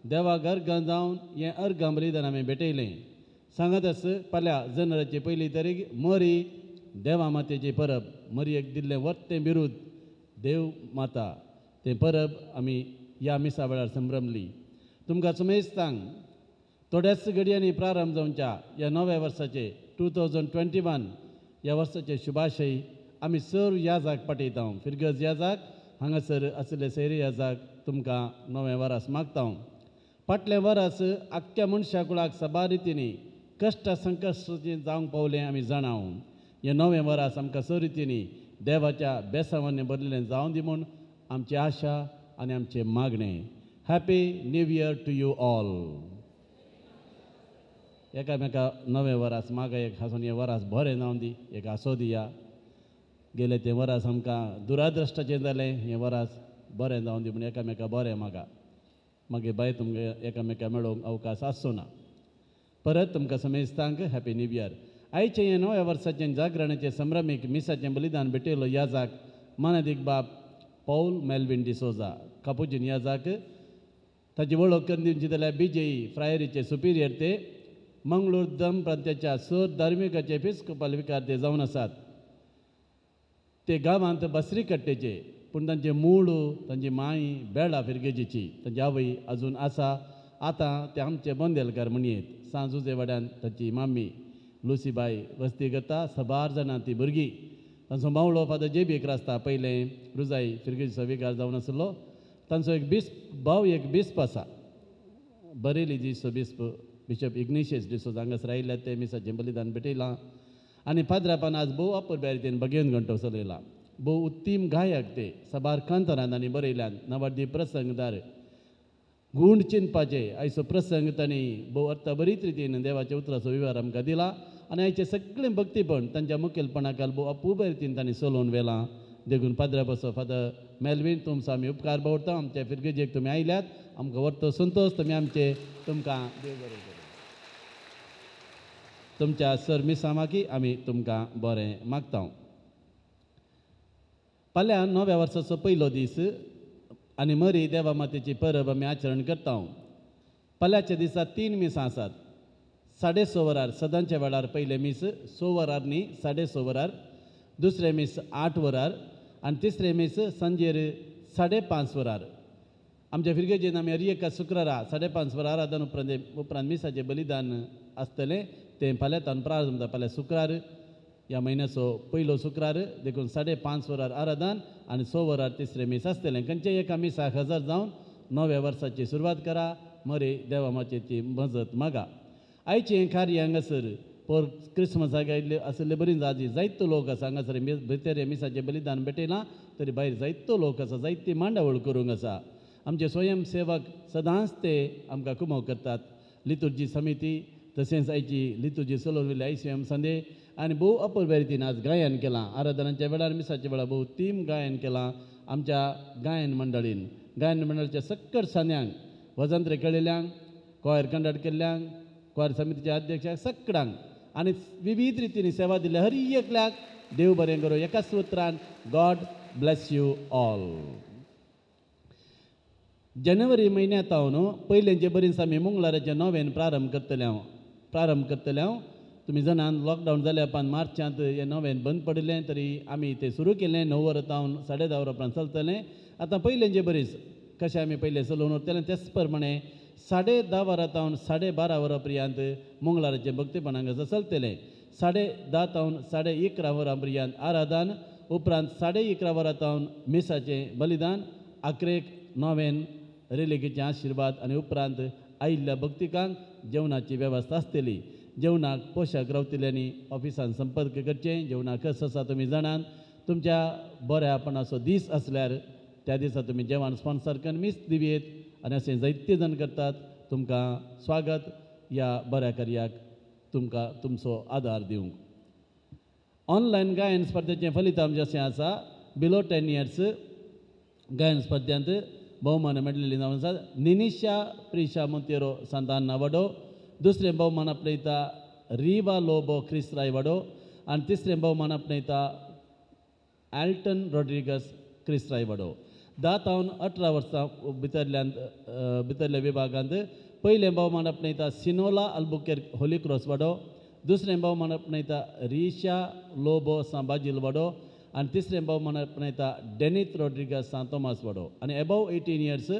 देवाक अर्गां जावन हें अर्गां बलिदान आमी भेटयलें. सांगत आस फाल्यां जनवराची 1 तारीख मरी देवा मातेची परब. मरयेक दिल्लें वर्तें बिरूद देव माता तें परब आमी ह्या मिसा वेळार संभ्रमली. तुमकां सुमेस्तांक थोड्याच घडयांनी प्रारंभ जावच्या ह्या नव्या वर्साचे 2021 ह्या वर्साचे शुभाशय आमी सर्व याजाक पाठयता. फिरगज याजाक हांगासर आशिल्ले सैरी याजाक तुमकां नवें वरास मागता. फाटलें वरास आख्ख्या मनशा कुळाक सबा रितींनी कश्ट संकश्ट जावंक पावलें आमी जाणाव. हें नवें वरास आमकां स रितींनी देवाच्या बेसावांनी भरलेलें जावं दी म्हूण आमची आशा आनी आमचें मागणें. Happy new year to you all. एकामेका नवें वरास मागयेक हांसून हें वरास बरें जावं दी, एक आसो दिया. गेलें तें वरास आमकां दुरादृश्टाचें जालें, हें वरास बरें जावं दी म्हूण एकामेका बरें मागा. मागीर बाय तुमकां एकामेका मेळोवंक अवकाश आसचो ना. परत तुमकां समेस्तांक हॅपी न्यू इयर. आयचें हें नव्या वर्साचें जागरणाचें संभ्रमीक मिसाचें बलिदान भेटयलो याजाक मानादीक बाब पौल मेल्विन डिसोजा. कापुजीन याजाक ताची वळख करून दिवची जाल्यार BJE फ्रायरीचे सुपिरियर ते मंगळूर दम प्रांताच्या सर धार्मिकाचे एपिस्कोपल विकार ते जावन आसात. ते गांवांत बसरी कट्टेचे, पूण तांचे मूळ तांची माय बेळा फिरगेजीची, तांची आवय आजून आसा. आतां ते आमचे बोंदेलकार म्हणयेत. सांजुजे वाड्यान ताची मामी लुसीबाई वस्ती करता. सबार जाणां ती भुरगीं. तांचो मावळो फादर JB आसता, पयलें रुजाई फिरगेजीचो विकार जावन आसलो. तांचो एक भाव एक बिस्प आसा, बरेलीजीचो बिस्प बिशप इग्नेशियस डिसोजा. हांगासर आयिल्ले ते मिसाचें बलिदान भेटयलां. आनी पाद्रापान आज भोव अपुरब्या रितीन भगेन घंटो चलयला. भोव उत्तीम गायक ते सबार कांतरान आनी बरयल्यान. नवाडी प्रसंगदार गूण चिंतपाचे आयचो प्रसंग तांणी भोव अर्थ बरीच रितीन देवाच्या उतराचो विवर आमकां दिला. आनी आयचें सगळें भक्तीपण तांच्या मुखेलपणाकाल भोव अपुरब्या रितीन तांणी चलोवन व्हेलां. देखून पाद्रा बसो फादर मेल्विन तुमचो आमी उपकार भोवता. आमच्या फिरगेजेक तुमी आयल्यात, आमकां व्हरतो संतोश. तुमी आमचे तुमकां देव बरें करूं. तुमच्या सर मिसा मागी आमी तुमकां बरें मागता. फाल्यां नव्या वर्साचो पयलो दीस आनी मरी देवा मातेची परब आमी आचरण करता. फाल्यांच्या दिसा 3 मिसां आसात. 6:30 वरार सदांच्या वेळार पयले मीस, 6 वरार न्ही 6:30 वरार. दुसरे मीस 8 वरार आनी तिसरे मीस सांजेर 5:30 वरार. आमच्या फिरगेजेन आमी हर एका शुक्रारा 5:30 वरार आराधन उपरांत मिसाचें बलिदान आसतलें. तें फाल्यां तावन प्रारंभ जाता. फाल्यां शुक्रार ह्या म्हयन्याचो पयलो शुक्रार देखून 5:30 वरार आराधन आनी 6 वरार तिसरें मीस आसतलें. खंयच्याय एका मिसाक हजर जावन नव्या वर्साची सुरवात करा. मरे देवा माचेची मजत मागा. आयचें हें कार्य हांगासर पर क्रिस्मसाक आयिल्ले आसले बरी जाजी जायतो लोक आसा हांगासर भितर हे मिसाचें बलिदान भेटयलां तरी भायर जायतो लोक आसा जायती मांडावळ करूंक आसा. आमचे स्वयंसेवक सदांच ते आमकां कुमो करतात. लितुर्जी समिती तशेंच आयची लितुर्जी चलोवन ICM संदे आनी भोव अपुर्बे रितीन आज गायन केलां. आराधनाच्या वेळार मिसाच्या वेळार भोव तीम गायन केलां आमच्या गायन मंडळीन. गायन मंडळाच्या सक्कड सांद्यांक वजंत्रे केळिल्ल्यांक कॉयर कंडक्ट केल्ल्यांक कॉयर समितीच्या अध्यक्षाक सक्कडांक आनी विविध रितीन सेवा दिल्या हर एकल्याक देव बरें करूं. एकाच उतरान गॉड ब्लेस यू ऑल. जानेवारी म्हयन्यांत हांव न्हू पयलेंचे बरीच आमी मंगळाराचे 9वेन प्रारंभ करतले हांव. तुमी जाणान लॉकडावन जाल्या उपरांत मार्चांत हें 9वेन बंद पडिल्लें तरी आमी तें सुरू केल्लें 9 वरां तावन 10:30 वरां उपरांत चलतलें. आतां पयलेंचे बरीच कशें आमी पयलें चलोवन उरतलें तेच प्रमाणे 10:30 वरां तावन 12:30 वरां पर्यंत मंगळाराचे भक्तीपणाक चलतलें. 10:30 तावन 11:30 वरां पर्यंत आराधन उपरांत 11:30 वरां तावन मिसाचें बलिदान 11:00 9वेन रेलिकेचें आशिर्वाद आनी उपरांत आयिल्ल्या भक्तिकांक जेवणाची वेवस्था आसतली. जेवणाक पोशाक रावतल्यांनी ऑफिसान संपर्क करचें. जेवणाक कस आसा तुमी जाणान. तुमच्या बऱ्यापणाचो दीस आसल्यार त्या दिसा तुमी जेवण स्पॉन्सर करून मीस दिवेत आनी अशें जायते जण करतात. तुमकां स्वागत ह्या बऱ्या कार्याक तुमकां तुमचो आदार दिवंक. ऑनलायन गायन स्पर्धेचें फलितांश अशें आसा. बिलो 10 years गायन स्पर्धांत भोवमान मेळिल्लीं नांवां आसात. निनिशा प्रिशा मोंतेरो सांतान्ना वडो. दुसरें भोवमान आपणयता रिवा लोबो क्रिस रायवाडो आनी तिसरें भोवमान आपणयता एल्टन रॉड्रिगस क्रिस रायवाडो. 10 तावन 18 वर्सां भितरल्या विभागांत पयलें भोवमान आपणयता सिनोला अल्बुकेर्क होली क्रॉस वाडो. दुसरें भोवमान आपणयता रिशा लोबो सांबाजील वाडो आनी तिसरें भोवमान आपणयता डेनिथ रॉड्रिगस सान तोमास वाडो. आनी एबव 18 years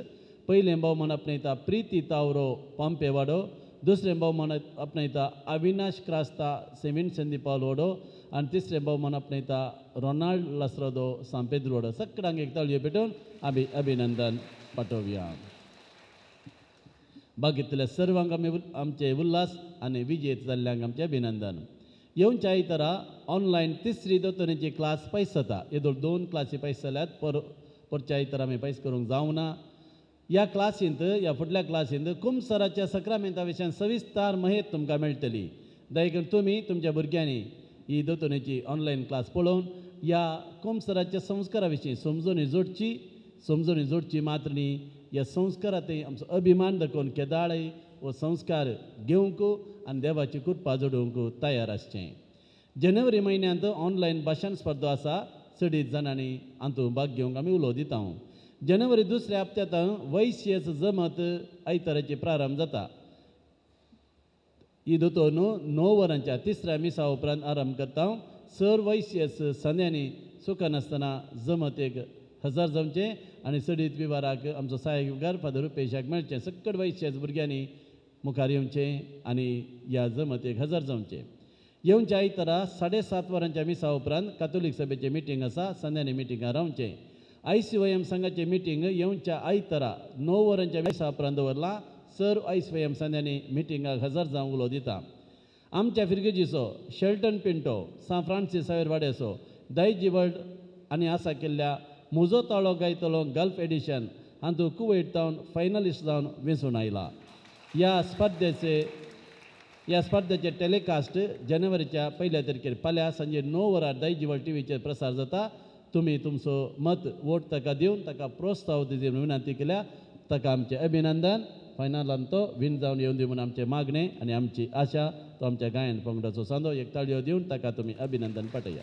पयलें भोवमान आपणयता प्रीती तावरो पॉम्पे वाडो. दुसरें भोवमान आपणयता अविनाश क्रास्ता सेविंट सेंदी पावल वाडो आनी तिसरें भोवमान आपणयता रोनाल्ड लसरोदो सान पेद्रो वाडो. सक्कडांक एक ताळयो भेटून आमी अभिनंदन पाठोवया. बाकीतल्या सर्वांक आमचे उल्हास आनी विजेत जाल्ल्यांक आमचें अभिनंदन. येवच्या आयतारा ऑनलायन तिसरी दोतोरेची क्लास पयस जाता. येदोळ 2 क्लासी पयस जाल्यात. परच्या आयतारा आमी पयस करूंक जावना. ह्या क्लासींत ह्या फुडल्या क्लासींत कुंभसराच्या सक्रामेंता विशयान सविस्तार माहिती तुमकां मेळटली. दयकरून तुमी तुमच्या भुरग्यांनी ही दोतोरेची ऑनलायन क्लास पळोवन ह्या कुंभसराच्या संस्कारा विशीं समजून जोडची मात्र न्ही. ह्या संस्कारांतय आमचो अभिमान दाखोवन केदाळय वो संस्कार घेवंक आनी देवाची कृपा जोडूंक तयार आसचें. जानेवारी म्हयन्यांत ऑनलायन भाशण स्पर्धो आसा. 30 जाणांनी हातूंत भाग घेवंक आमी उलो दिता. जानेवारी 2ऱ्या हप्त्यांत वैश्यस जमत आयताराची प्रारंभ जाता. ही दोतोर न्हू 9 वरांच्या 3ऱ्या मिसा उपरांत आरंभ करता. सर वैश्यस संद्यांनी सुखानासतना जमतेक हजर जावचें आनी सडीत विवाराक आमचो सहाय्यकार फादर रुपेशाक मेळचें. सक्कड वैश्यस भुरग्यांनी मुखार येवचें आनी ह्या जमतेक हजर जावचें. येवच्या आयतारा 7:30 वरांच्या मिसा उपरांत कातोलीक सभेचें मिटींग आसा. संद्यांनी मिटिंगां रावचें. ICYM संघाचें मिटींग येवच्या आयतारा 9 वरांच्या मिसा उपरांत दवरलां. सर ICYM संद्यांनी मिटिंगाक हजर जावंक उलो दिता. आमच्या फिरगेजीचो शेल्टन पिंटो सान फ्रांसीस सावेर वाड्याचो दायजी वर्ल्ड आनी आसा केल्ल्या म्हजो ताळो गायतलो गल्फ एडिशन हातूंत कुवेट जावन फायनलिस्ट जावन वेंचून आयला. ह्या स्पर्धेचे टॅलिकास्ट जानेवारीच्या 1 तारखेर फाल्यां सांजे 9 वरार दायजी वर्ल्ड टीव्हीचेर प्रसार जाता. तुमी तुमचो मत वोट ताका दिवन ताका प्रोत्साहन दिवंक विनंती केल्या. ताका आमचें अभिनंदन. फायनलांत तो विन जावन येवन दी म्हणून आमचें मागणें आनी आमची आशा. तो आमच्या गायन पंगडाचो सांदो. एक ताळयो दिवन ताका तुमी अभिनंदन पाठया.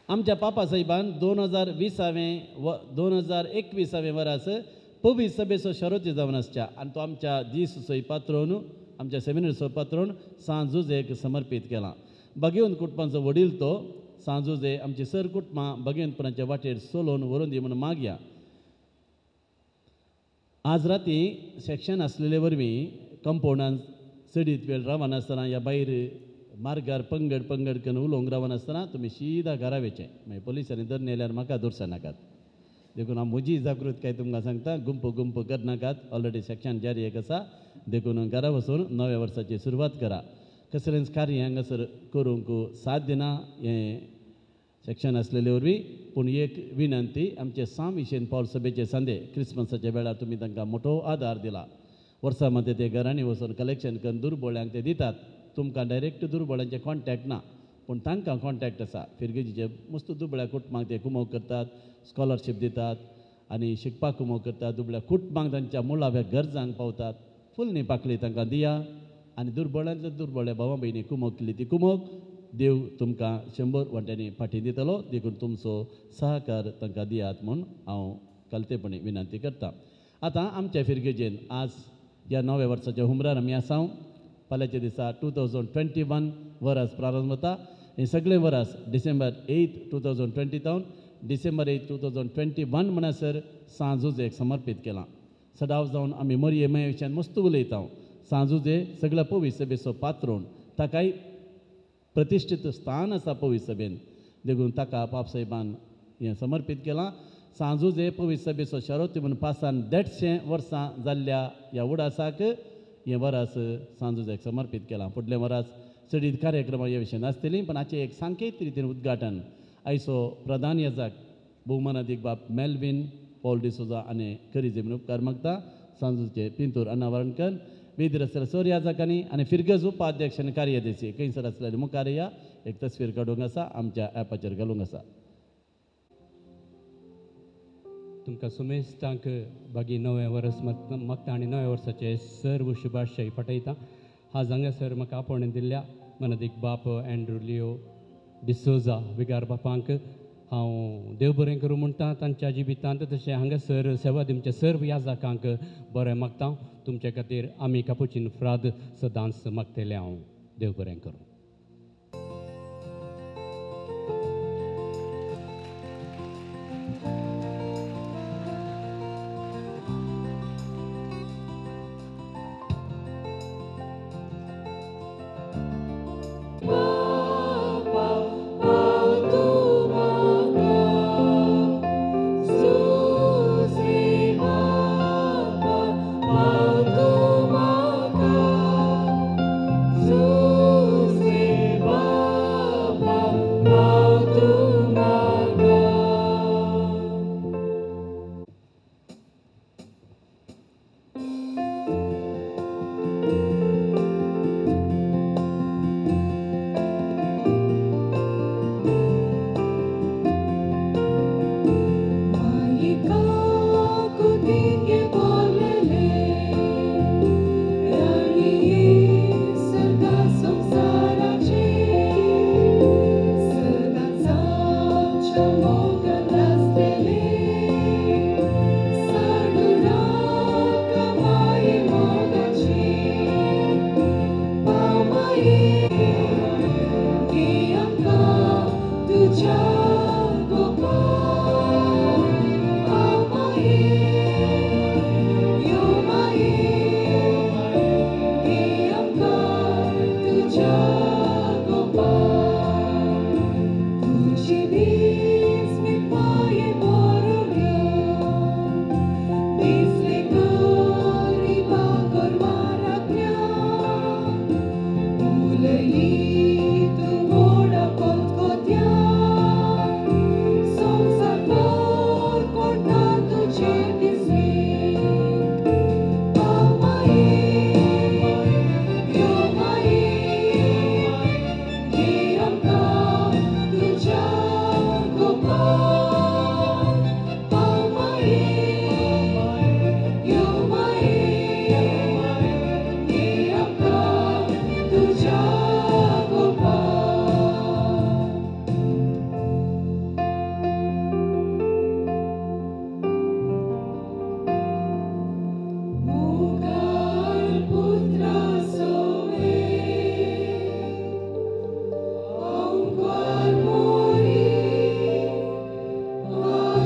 आमच्या पापा साहेबान 2021 वर्स पवी सभेचो शरोती जावन आसच्या आनी तो आमच्या दिसचोय पात्रोन आमच्या सेमिनारचो पात्रोन सांजुजेक समर्पीत केला. भगिवंत कुटुंबाचो वडील तो सांजुजे आमची सर कुटुंबां भगिवंतपणाच्या वाटेर चलोवन व्हरून दी म्हणून मागया. आज राती सेक्शन आसलेले वरवीं कंपाउंडान चडीत वेळ रावनासतना ह्या भायर मार्गार पंगड करून उलोवंक रावनासतना तुमी सीदा घरा वेचे मागीर पुलिसांनी धर नेल्यार म्हाका दवरसा नाकात देखून हांव म्हजी जागृताय तुमकां सांगता गुंप करनाकात ऑलरेडी सेक्शन जारी एक आसा देखून घरा वचून नव्या वर्साची सुरवात करा कसलेंच कार्य हांगासर करूंक साथ दिना हें सेक्शन आसलेले वरवीं पूण एक विनंती आमचे विशेन पावल सभेचे संदे क्रिसमसाच्या वेळार तुमी तांकां मोठो आदार दिला वर्सा मध्ये ते घरांनी वचून कलेक्शन करून दुर्बळ्यांक ते दितात तुमकां डायरेक्ट दुर्बळ्यांचे कॉन्टॅक्ट ना पूण तांकां कॉन्टॅक्ट आसा फिरगेजीचे मस्त दुबळ्या कुटुंबांक ते कुमोग करतात स्कॉलरशीप दितात आनी शिकपाक कुमोग करतात दुबळ्या कुटुंबांक तांच्या मुळाव्या गरजांक पावतात फूल न्ही पाकळी तांकां दिया आनी दुर्बळ्यांतले दुर्बळे भावा भयणी कुमोग केली ती कुमोग देव तुमकां 100 वांट्यांनी फाटीं दितलो देखून तुमचो सहकार तांकां दियात म्हूण हांव कलतेपणी विनंती करतां आतां आमच्या फिरगेजेन आज ह्या नव्या वर्साच्या हुमरार आमी आसां फाल्यांच्या दिसा 2021 वर्स प्रारंभ जाता हें सगळें वर्स डिसेंबर 8, 2020 तावन डिसेंबर 8, 2021 म्हणसर सांजुजेक समर्पीत केलां सडाव जावन आमी मोरये विशयान मस्त उलयता सांजुजे सगळ्या पवित्र सभेचो पात्रोण ताकाय प्रतिश्ठीत स्थान आसा पवित्र सभेन देखून ताका बाबसाहेबान हें समर्पीत केलां सांजुजे पवित्र सभेचो शारोती म्हणून 550 वर्सां जाल्ल्या ह्या उडासाक हें वरस सांजुजेक समर्पीत केलां फुडल्या वरास चडीत कार्यक्रमां ह्या विशयान आसतलीं पण हाचें एक सांकेत रितीन उद्घाटन आयचो प्रधान याजक भोवमानादीक बाब मेल्विन पॉल डिसोजा आनी करीजे म्हणून उपकार मागता सांजुचे पिंतूर अनावरणकर वेदीर आसलेल्या सर याजकांनी आनी फिरगज उपाध्यक्ष आनी कार्यदर्शी खंयसर आसलेले मुखार या एक तस्वीर काडूंक आसा आमच्या ॲपाचेर घालूंक आसा तुमकां सुमेस्तांक बागी नवें वर्स मागता आनी नव्या वर्साचे सर्व शुभाशय फटयता आज हांगासर म्हाका आपोवणें दिल्ल्या मनादीक बाप एंड्रू लिओ डिसोजा विगार बापांक हांव देव बरें करूं म्हणटा तांच्या जिवितांत तशें हांगासर सेवा दिवचे सर्व याजकांक बरें मागता तुमचे खातीर आमी कापुचीन फ्राद सदांच मागतले हांव देव बरें करूं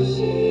She